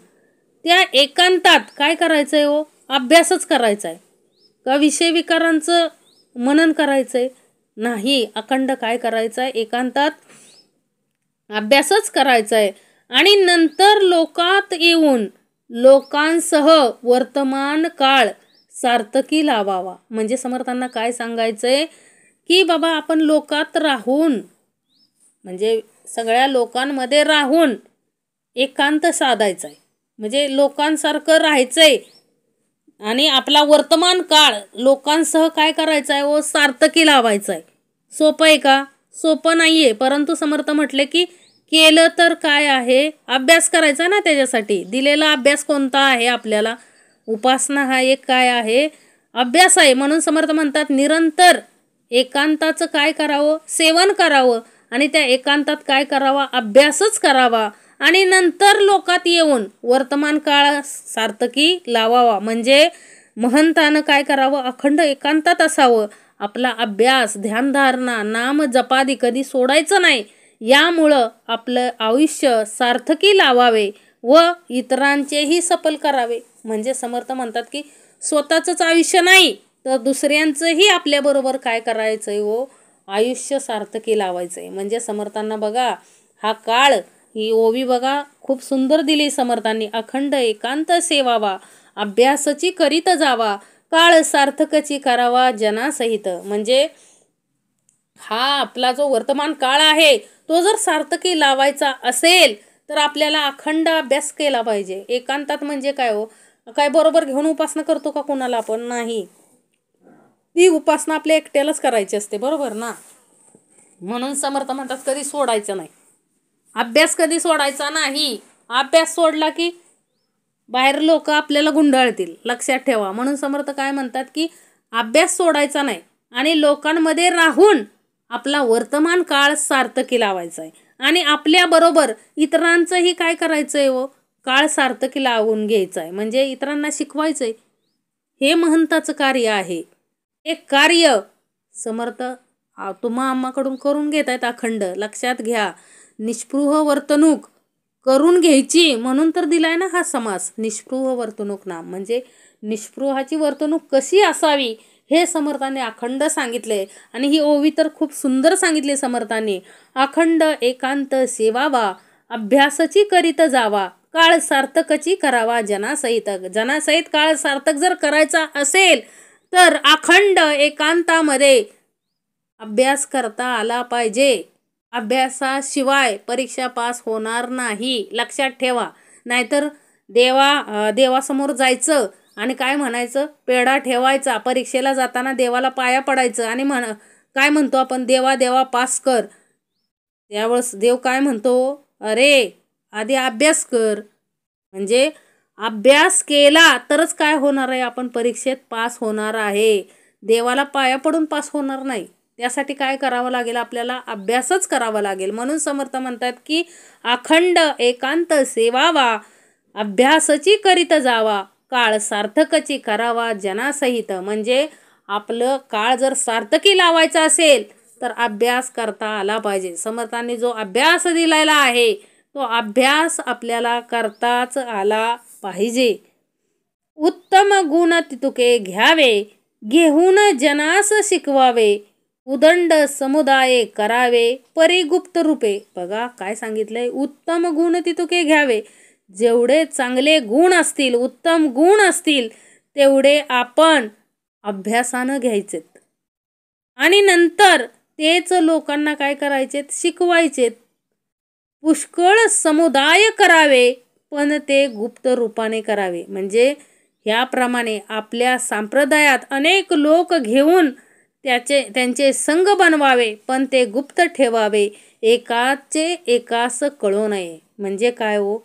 [SPEAKER 1] त्या एकांतात काय करायचंय हो? अभ्यासच करायचाय का विषय विकारांचं मनन करायचंय? नाही, अखंड काय करायचंय? एकांतात अभ्यासच करायचाय. आणि नंतर लोकात येऊन लोकांसह वर्तमान काळ सार्थकी लावावा. म्हणजे समर्थांना काय सांगायचंय की बाबा आपण लोकात राहून म्हणजे सगळ्या लोकांमध्ये राहून एकांत साधायचाय. म्हणजे लोकांसारखं राहायचंय आणि आपला वर्तमान काळ लोकांसह काय करायचाय हो? सार्थकी लावायचाय. सोपं आहे का? सोपं नाहीये. परंतु समर्थ म्हटले की केलं तर काय आहे? अभ्यास करायचा ना. त्याच्यासाठी दिलेला अभ्यास कोणता आहे आपल्याला? उपासना हा एक काय आहे? अभ्यास आहे. म्हणून समर्थ म्हणतात निरंतर एकांताचं काय करावं? सेवन करावं. आणि त्या एकांतात काय करावा? अभ्यासच करावा. आणि नंतर लोकात येऊन वर्तमान काळ सार्थकी लावावा. म्हणजे महंतानं काय करावं? अखंड एकांतात असावं. आपला अभ्यास, ध्यानधारणा, नाम जपादी कधी सोडायचं नाही. यामुळं आपलं आयुष्य सार्थकी लावावे व इतरांचेही सफल करावे. म्हणजे समर्थ म्हणतात की स्वतःचंच आयुष्य नाही तर दुसऱ्यांचंही आपल्याबरोबर काय करायचंय हो? आयुष्य सार्थकी लावायचंय. म्हणजे समर्थांना बघा हा काळ, ही ओवी बघा खूप सुंदर दिली समर्थांनी. अखंड एकांत सेवावा, अभ्यासाची करीत जावा, काळ सार्थकची करावा जनासहित. म्हणजे हा आपला जो वर्तमान काळ आहे तो जर सार्थकी लावायचा असेल तर आपल्याला अखंड अभ्यास केला पाहिजे. एकांतात म्हणजे काय हो? काय बरोबर घेऊन उपासना करतो का कुणाला आपण? नाही. ती उपासना आपल्या एकट्यालाच करायची असते, बरोबर ना. म्हणून समर्थ म्हणतात कधी सोडायचं नाही. अभ्यास कधी सोडायचा नाही. अभ्यास सोडला की बाहेर लोक आपल्याला गुंडाळतील, लक्षात ठेवा. म्हणून समर्थ काय म्हणतात की अभ्यास सोडायचा नाही आणि लोकांमध्ये राहून आपला वर्तमान काळ सार्थकी लावायचा आहे. आणि आपल्याबरोबर इतरांचंही काय करायचंय हो? काळ सार्थकी लावून घ्यायचं आहे. म्हणजे इतरांना शिकवायचंय. हे महंताचं कार्य आहे. एक कार्य समर्थ तुम्हा आम्हाकडून करून घेत आहेत अखंड. लक्षात घ्या. निष्पृह वर्तणूक करून घ्यायची म्हणून तर दिलाय ना हा समास, निष्पृह वर्तणूक नाम. म्हणजे निष्पृहाची वर्तणूक कशी असावी हे समर्थांनी अखंड सांगितले. आणि ही ओवी तर खूप सुंदर सांगितली समर्थांनी. अखंड एकांत सेवावा, अभ्यासची करीत जावा, काळ सार्थकची करावा जनासहित. जनासहित काळ सार्थक जर करायचा असेल तर अखंड एकांतामध्ये अभ्यास करता आला पाहिजे. अभ्यासाशिवाय परीक्षा पास होणार नाही, लक्षात ठेवा. नाहीतर देवासमोर जायचं आणि काय म्हणायचं, पेढा ठेवायचा, परीक्षेला जाताना देवाला पाया पडायचं आणि काय म्हणतो आपण, देवा देवा पास कर. त्यावेळेस देव काय म्हणतो, अरे आधी अभ्यास कर. म्हणजे अभ्यास केला तरच काय होणार आहे, आपण परीक्षेत पास होणार आहे. देवाला पाया पडून पास होणार नाही. त्यासाठी काय करावं लागेल, आपल्याला अभ्यासच करावा लागेल. म्हणून समर्थ म्हणतात की अखंड एकांत सेवावा, अभ्यासची करीत जावा, काळ सार्थकची करावा जनासहित. म्हणजे आपलं काळ जर सार्थकी लावायचा असेल तर अभ्यास करता आला पाहिजे. समर्थांनी जो अभ्यास दिलेला आहे तो अभ्यास आपल्याला करताच आला पाहिजे. उत्तम गुण तितुके घ्यावे, घेऊन जनास शिकवावे, उदंड समुदाय करावे, परिगुप्त रूपे. बघा काय सांगितलंय, उत्तम गुण तितुके घ्यावे. जेवढे चांगले गुण असतील, उत्तम गुण असतील तेवढे आपण अभ्यासानं घ्यायचेत आणि नंतर तेच लोकांना काय करायचेत, शिकवायचेत. पुष्कळ समुदाय करावे पण ते गुप्त रूपाने करावे. म्हणजे ह्याप्रमाणे आपल्या संप्रदायात अनेक लोक घेऊन त्यांचे संघ बनवावे पण ते गुप्त ठेवावे, एकाचे एकास कळू नये. म्हणजे काय हो,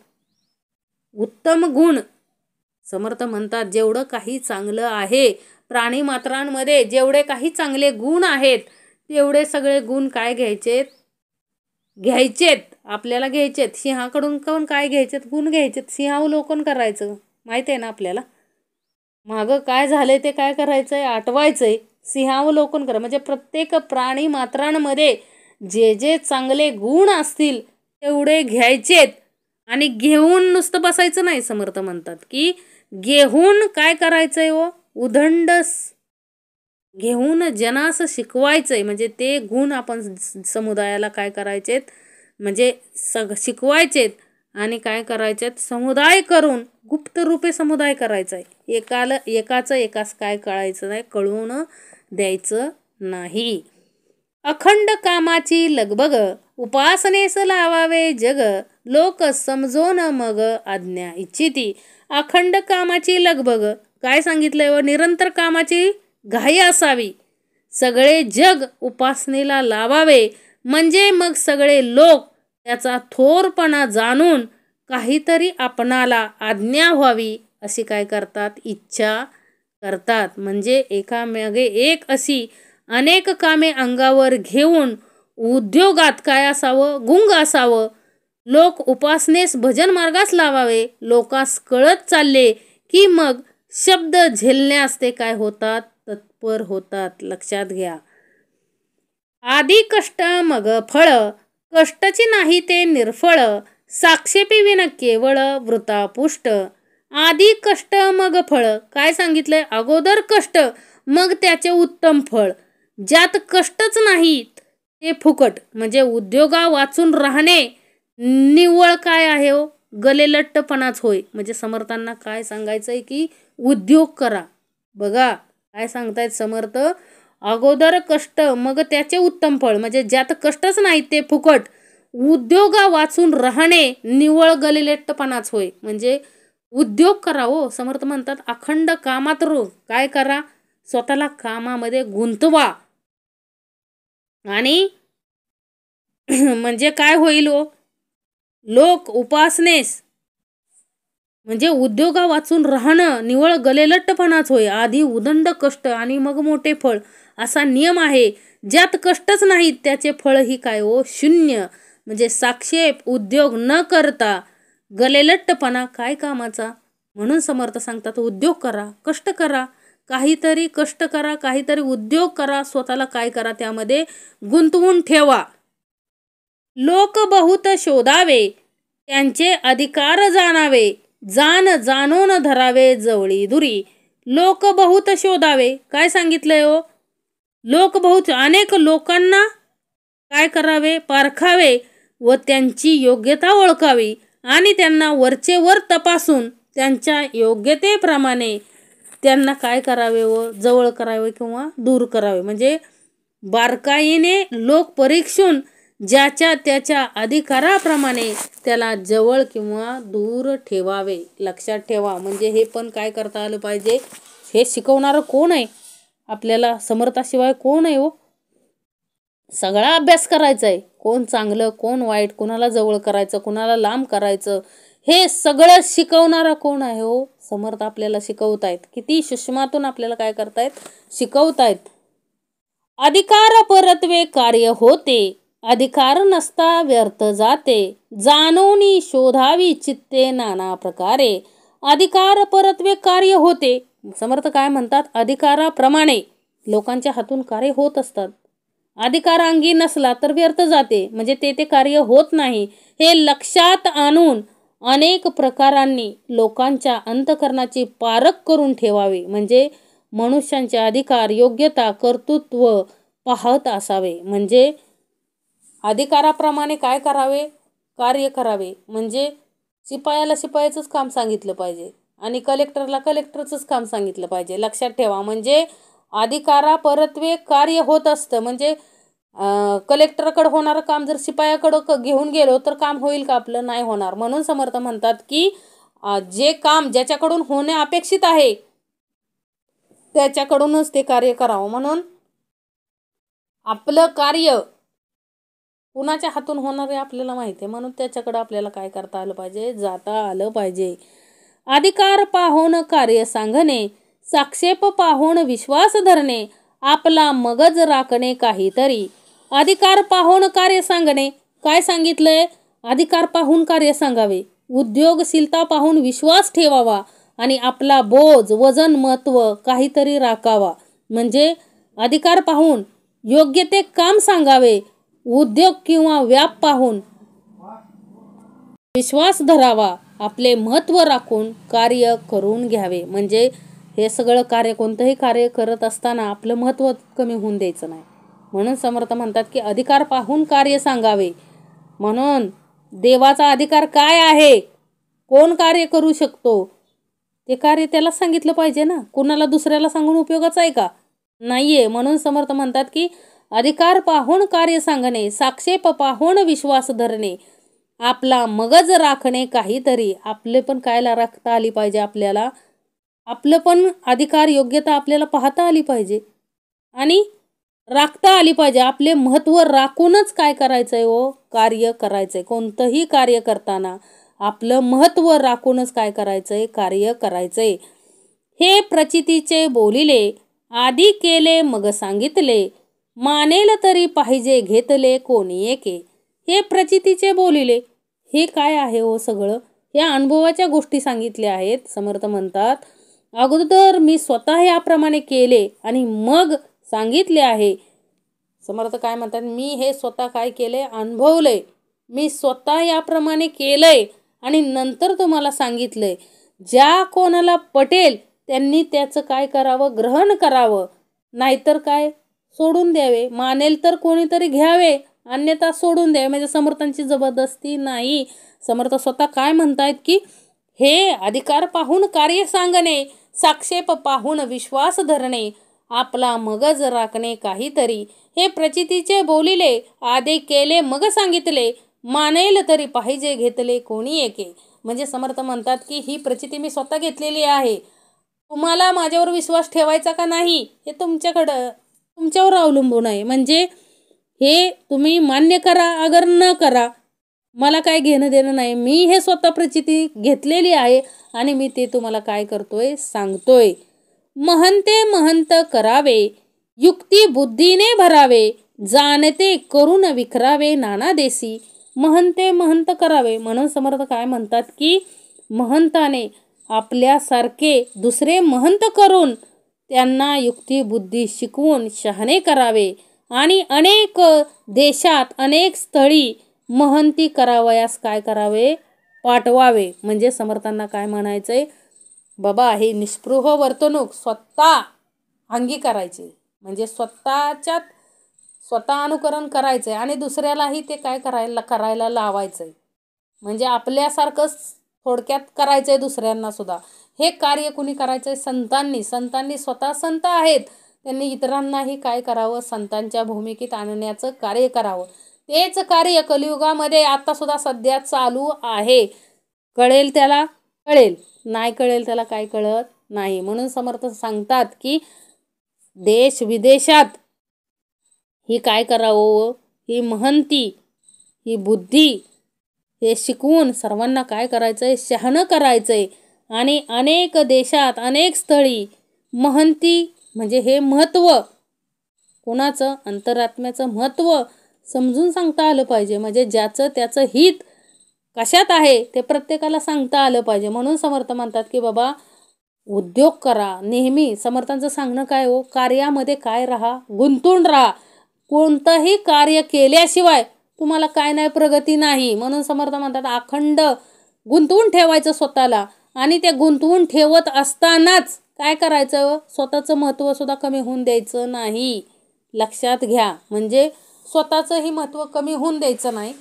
[SPEAKER 1] उत्तम गुण. समर्थ म्हणतात जेवढं काही चांगलं आहे प्राणी मात्रांमध्ये, जेवढे काही चांगले गुण आहेत तेवढे सगळे गुण काय घ्यायचेत आपल्याला घ्यायचेत. सिंहाकडून कोण काय घ्यायचेत, गुण घ्यायचेत. सिंहावलोकन करायचं, माहिती आहे ना आपल्याला. मागं काय झालंय ते काय करायचंय, आठवायचंय. सिंहावलोकन करा. म्हणजे प्रत्येक प्राणी मात्रांमध्ये जे जे चांगले गुण असतील तेवढे घ्यायचेत आणि घेऊन नुसतं बसायचं नाही. समर्थ म्हणतात की घेऊन काय करायचंय हो, उदंड घेऊन जनास शिकवायचंय. म्हणजे ते गुण आपण समुदायाला काय करायचेत, म्हणजे शिकवायचेत आणि काय करायचेत, समुदाय करून गुप्त रूपे समुदाय करायचा आहे. एकाचं एकास काय कळायचं नाही, कळून द्यायचं नाही. अखंड कामाची लगबग, उपासनेस लावावे जग, लोक समजोन मग आज्ञा इच्छिती. अखंड कामाची लगबग काय सांगितलंय व निरंतर कामाची घाई असावी. सगळे जग उपासनेला लावावे म्हणजे मग सगळे लोक त्याचा थोरपणा जाणून काहीतरी आपणाला आज्ञा व्हावी अशी काय करतात, इच्छा करतात. म्हणजे एकामागे एक अशी अनेक कामे अंगावर घेऊन उद्योगात काय असावं, गुंग असावं. लोक उपासनेस भजन मार्गास लावावे. लोकास कळत चालले की मग शब्द झेलण्यास ते काय होतात, तत्पर होतात. लक्षात घ्या. आधी कष्ट मग फळ, कष्टाची नाही ते निर्फळ, साक्षेपी विन केवळ वृतापुष्ट. आधी कष्ट मग फळ काय सांगितलंय, अगोदर कष्ट मग त्याचे उत्तम फळ. ज्यात कष्टच नाहीत ते फुकट. म्हणजे उद्योगा वाचून राहणे निव्वळ काय आहे हो, गलेलट्टपणाच होय. म्हणजे समर्थांना काय सांगायचंय की उद्योग करा. बघा काय सांगतायत समर्थ, अगोदर कष्ट मग त्याचे उत्तम फळ. म्हणजे ज्यात कष्टच नाहीत ते फुकट. उद्योगा वाचून राहणे निव्वळ गलेलट्टपणाच होय. म्हणजे उद्योग करा हो. समर्थ म्हणतात अखंड कामात काय करा, स्वतःला कामामध्ये गुंतवा. आणि म्हणजे काय होईल हो, लोक उपासनेस म्हणजे उद्योगा वाचून राहणं निवळ गलेलट्टपणाच होय. आधी उदंड कष्ट आणि मग मोठे फळ असा नियम आहे. ज्यात कष्टच नाहीत त्याचे फळ ही काय हो, शून्य. म्हणजे साक्षेप उद्योग न करता गलेलट्टपणा काय कामाचा. म्हणून समर्थ सांगतात उद्योग करा, कष्ट करा, काहीतरी कष्ट करा, काहीतरी उद्योग करा, स्वतःला काय करा त्यामध्ये गुंतवून ठेवा. लोक बहुत शोधावे त्यांचे अधिकार जाणावे, जाणून धरावे जवळी दुरी. लोक बहुत शोधावे. काय सांगितलंय हो? लोक बहुत, अनेक लोकांना काय करावे? पारखावे व त्यांची योग्यता ओळखावी आणि त्यांना वरचे वर तपासून त्यांच्या योग्यतेप्रमाणे त्यांना काय करावे व जवळ करावे किंवा दूर करावे. म्हणजे बारकाईने लोक परीक्षून ज्याच्या त्याच्या अधिकाराप्रमाणे त्याला जवळ किंवा दूर ठेवावे. लक्षात ठेवा. म्हणजे हे पण काय करता आलं पाहिजे. हे शिकवणारं कोण आहे? आपल्याला समर्थाशिवाय कोण आहे हो? सगळा अभ्यास करायचा आहे. कोण चांगलं, कोण वाईट, कुणाला जवळ करायचं, कुणाला लांब करायचं, हे सगळं शिकवणारा कोण आहे हो? समर्थ आपल्याला शिकवतायत. किती सूक्ष्मातून आपल्याला काय करतायत? शिकवतायत. अधिकार परत्वे कार्य होते, अधिकार नसता व्यर्थ जाते, जाणोनी शोधावी चित्ते नाना प्रकारे. अधिकार परत्वे कार्य होते. समर्थ काय म्हणतात? अधिकाराप्रमाणे लोकांच्या हातून कार्य होत असतात. अधिकार अंगी नसला तर व्यर्थ जाते, म्हणजे ते कार्य होत नाही. हे लक्षात आणून अनेक प्रकारांनी लोकांच्या अंतःकरणाची पारख करून ठेवावे. म्हणजे मनुष्यांचे अधिकार, योग्यता, कर्तृत्व पाहत असावे. म्हणजे अधिकाराप्रमाणे काय करावे? कार्य करावे. म्हणजे शिपायाला शिपायाचंच काम सांगितलं पाहिजे आणि कलेक्टरला कलेक्टरचंच काम सांगितलं पाहिजे. लक्षात ठेवा. म्हणजे अधिकारापरत्वे कार्य होत असतं. म्हणजे कलेक्टरकडे होणारं काम जर शिपायाकडं घेऊन गेलो तर काम होईल का आपलं? नाही होणार. म्हणून समर्थ म्हणतात की जे काम ज्याच्याकडून होणे अपेक्षित आहे त्याच्याकडूनच ते कार्य करावं. म्हणून आपलं कार्य कुणाच्या हातून होणार आहे आपल्याला माहिती आहे, म्हणून त्याच्याकडे आपल्याला काय करता आलं पाहिजे? जाता आलं पाहिजे. अधिकार पाहून कार्य सांगणे, साक्षेप पाहून विश्वास धरणे, आपला मगज राखणे काहीतरी. अधिकार पाहून कार्य सांगणे. काय सांगितलंय? अधिकार पाहून कार्य सांगावे, उद्योगशीलता पाहून विश्वास ठेवावा आणि आपला बोज, वजन, महत्व काहीतरी राखावा. म्हणजे अधिकार पाहून योग्य ते काम सांगावे, उद्योग किंवा व्याप पाहून विश्वास धरावा, आपले महत्व राखून कार्य करून घ्यावे. म्हणजे हे सगळं कार्य, कोणतंही कार्य करत असताना आपलं महत्व कमी होऊन द्यायचं नाही. म्हणून समर्थ म्हणतात की अधिकार पाहून कार्य सांगावे. म्हणून देवाचा अधिकार काय आहे? कोण कार्य करू शकतो ते कार्य त्याला सांगितलं पाहिजे ना. कुणाला दुसऱ्याला सांगून उपयोगाचं आहे का? नाहीये. म्हणून समर्थ म्हणतात की अधिकार पाहून कार्य सांगणे, साक्षेप पाहून विश्वास धरणे, आपला मगज राखणे काहीतरी. आपले पण कायला राखता आली पाहिजे? आपल्याला आपलं पण अधिकार, योग्यता आपल्याला पाहता आली पाहिजे आणि राखता आली पाहिजे. आपले महत्व राखूनच काय करायचंय हो? कार्य करायचंय. कोणतंही कार्य करताना आपलं महत्व राखूनच काय करायचंय? कार्य करायचंय. हे प्रचितीचे बोलिले, आधी केले मग सांगितले, मानेल तरी पाहिजे घेतले कोणी एके. हे प्रचितीचे बोलिले. हे काय आहे हो? सगळं या अनुभवाच्या गोष्टी सांगितल्या आहेत. समर्थ म्हणतात अगोदर मी स्वतः याप्रमाणे केले आणि मग सांगितले आहे. समर्थ काय म्हणतात? मी हे स्वतः काय केले? अनुभवले. मी स्वतः याप्रमाणे केलंय आणि नंतर तुम्हाला सांगितलंय. ज्या कोणाला पटेल त्यांनी त्याचं काय करावं? ग्रहण करावं. नाहीतर काय? सोडून द्यावे. मानेल तर कोणीतरी घ्यावे, अन्यथा सोडून द्यावे. म्हणजे समर्थांची जबरदस्ती नाही. समर्थ स्वतः काय म्हणतायत की हे अधिकार पाहून कार्य सांगणे, साक्षेप पाहून विश्वास धरणे, आपला मगज राखणे काहीतरी. हे प्रचितीचे बोलिले, आधी केले मग सांगितले, मानेल तरी पाहिजे घेतले कोणी एके. म्हणजे समर्थ म्हणतात की ही प्रचिती मी स्वतः घेतलेली आहे. तुम्हाला माझ्यावर विश्वास ठेवायचा का नाही हे तुमच्यावर अवलंबून आहे. म्हणजे हे तुम्ही मान्य करा अगर न करा, मला काय घेणं देणं नाही. मी हे स्वतः प्रचिती घेतलेली आहे आणि मी ते तुम्हाला काय करतोय? सांगतोय. महंते महंत करावे, युक्ती बुद्धीने भरावे, जाणते करून विखरावे नाना देसी. महंते महंत करावे. म्हणून समर्थ काय म्हणतात की महंताने आपल्यासारखे दुसरे महंत करून त्यांना युक्ती बुद्धी शिकवून शहाणे करावे आणि अनेक देशात अनेक स्थळी महंती करावयास काय करावे? पाठवावे. म्हणजे समर्थांना काय म्हणायचंय? बाबा ही निस्पृह वर्तणूक स्वतः अंगीकारायची, म्हणजे स्वतः अनुकरण करायचंय आणि दुसऱ्यालाही ते काय करायला लावायचंय, म्हणजे आपल्यासारखंच थोडक्यात करायचंय दुसऱ्यांना सुद्धा. हे कार्य कुणी करायचंय? संतांनी स्वतः संत आहेत, त्यांनी इतरांनाही काय करावं? संतांच्या भूमिकेत आणण्याचं कार्य करावं. तेच कार्य कलियुगामध्ये आता सुद्धा सध्या चालू आहे. कळेल त्याला कळेल, नाही कळेल त्याला काय कळत नाही. म्हणून समर्थ सांगतात की देश विदेशात ही काय करावं? ही महंती, ही बुद्धी हे शिकवून सर्वांना काय करायचंय? शहाणं करायचंय. आणि अनेक देशात अनेक स्थळी महंती म्हणजे हे महत्त्व कोणाचं? अंतरात्म्याचं महत्त्व समजून सांगता आलं पाहिजे. म्हणजे ज्याचं त्याचं हित कशात आहे ते प्रत्येकाला सांगता आलं पाहिजे. म्हणून समर्थ म्हणतात की बाबा उद्योग करा नेहमी. समर्थांचं सांगणं काय हो? कार्यामध्ये काय राहा? गुंतून राहा. कोणतंही कार्य केल्याशिवाय तुम्हाला काय नाही, प्रगती नाही. म्हणून समर्थ म्हणतात अखंड गुंतवून ठेवायचं स्वतःला. आणि ते गुंतवून ठेवत असतानाच काय करायचं? स्वतःचं महत्त्व सुद्धा कमी होऊन द्यायचं नाही. लक्षात घ्या. म्हणजे स्वतःचंही महत्त्व कमी होऊन द्यायचं नाही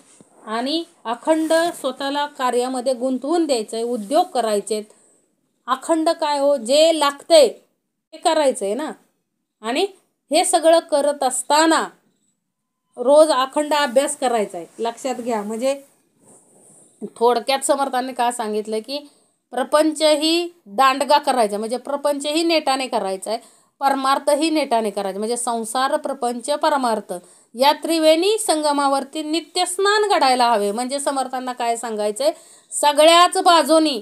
[SPEAKER 1] आणि अखंड स्वतःला कार्यामध्ये गुंतवून द्यायचंय. उद्योग करायचेत अखंड. काय हो? जे लागतंय ते करायचंय ना. आणि हे सगळं करत असताना रोज अखंड अभ्यास करायचा आहे. लक्षात घ्या. म्हणजे थोडक्यात समर्थांनी काय सांगितलं की प्रपंचही दांडगा करायचा, म्हणजे प्रपंचही नेटाने करायचा आहे, परमार्थही नेटाने करायचं. म्हणजे संसार प्रपंच परमार्थ या त्रिवेणी संगमावरती नित्य स्नान घडायला हवे. म्हणजे समर्थांना काय सांगायचंय? सगळ्याच बाजूनी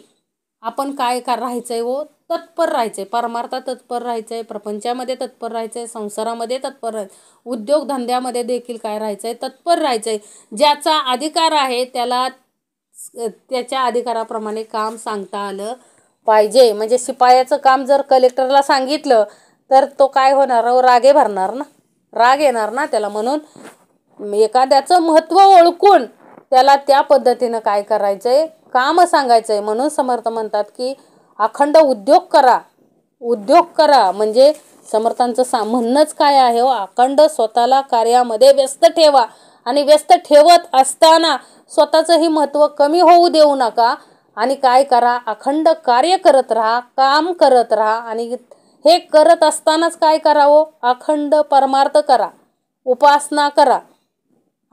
[SPEAKER 1] आपण काय राहायचंय हो? तत्पर राहायचंय. परमार्थात तत्पर राहायचंय, प्रपंचामध्ये तत्पर राहायचंय, संसारामध्ये तत्पर राहायचं, उद्योगधंद्यामध्ये देखील काय राहायचंय? तत्पर राहायचंय. ज्याचा अधिकार आहे त्याला त्याच्या अधिकाराप्रमाणे काम सांगता आलं पाहिजे. म्हणजे शिपायाचं काम जर कलेक्टरला सांगितलं तर तो काय होणार? रागे भरणार ना, राग येणार ना त्याला. म्हणून एखाद्याचं महत्त्व ओळखून त्याला त्या पद्धतीनं काय करायचंय? काम सांगायचंय. म्हणून समर्थ म्हणतात की अखंड उद्योग करा. म्हणजे समर्थांचं म्हणणंच काय आहे हो? अखंड स्वतःला कार्यामध्ये व्यस्त ठेवा. आणि व्यस्त ठेवत असताना स्वतःचंही महत्त्व कमी होऊ देऊ नका. आणि काय करा? अखंड कार्य करत राहा, काम करत राहा. आणि हे करत असतानाच काय करावं? अखंड परमार्थ करा, उपासना करा.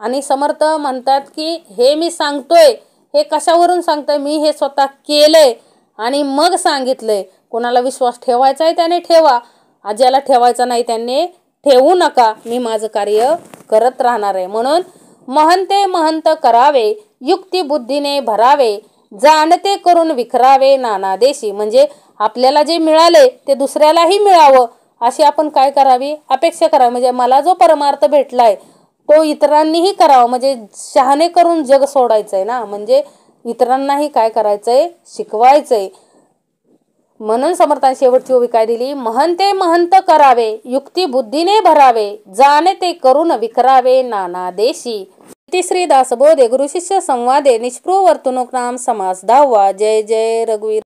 [SPEAKER 1] आणि समर्थ म्हणतात की हे मी सांगतोय हे कशावरून सांगतोय? मी हे स्वतः केलंय आणि मग सांगितलंय. कोणाला विश्वास ठेवायचा आहे त्याने ठेवा, ज्याला ठेवायचा नाही त्यांनी ठेवू नका. मी माझं कार्य करत राहणार आहे. म्हणून महंते महंत करावे, युक्ती बुद्धीने भरावे, जाणते करून विखरावे नाना देशी. म्हणजे आपल्याला जे मिळाले ते दुसऱ्यालाही मिळावं अशी आपण काय करावी? अपेक्षा करावी. म्हणजे मला जो परमार्थ भेटलाय तो इतरांनीही करावा. म्हणजे शहाणे करून जग सोडायचंय ना. म्हणजे इतरांनाही काय करायचंय? शिकवायचंय. म्हणून समर्थांनी शेवटची ओवी काय दिली? महंते महंत करावे, युक्ती बुद्धीने भरावे, जाणते करून विखरावे नाना देशी. श्री दासबोधे गुरु शिष्य संवादे निस्पृह वर्तणूक नाम समास 10वा. जय जय रघुवीर.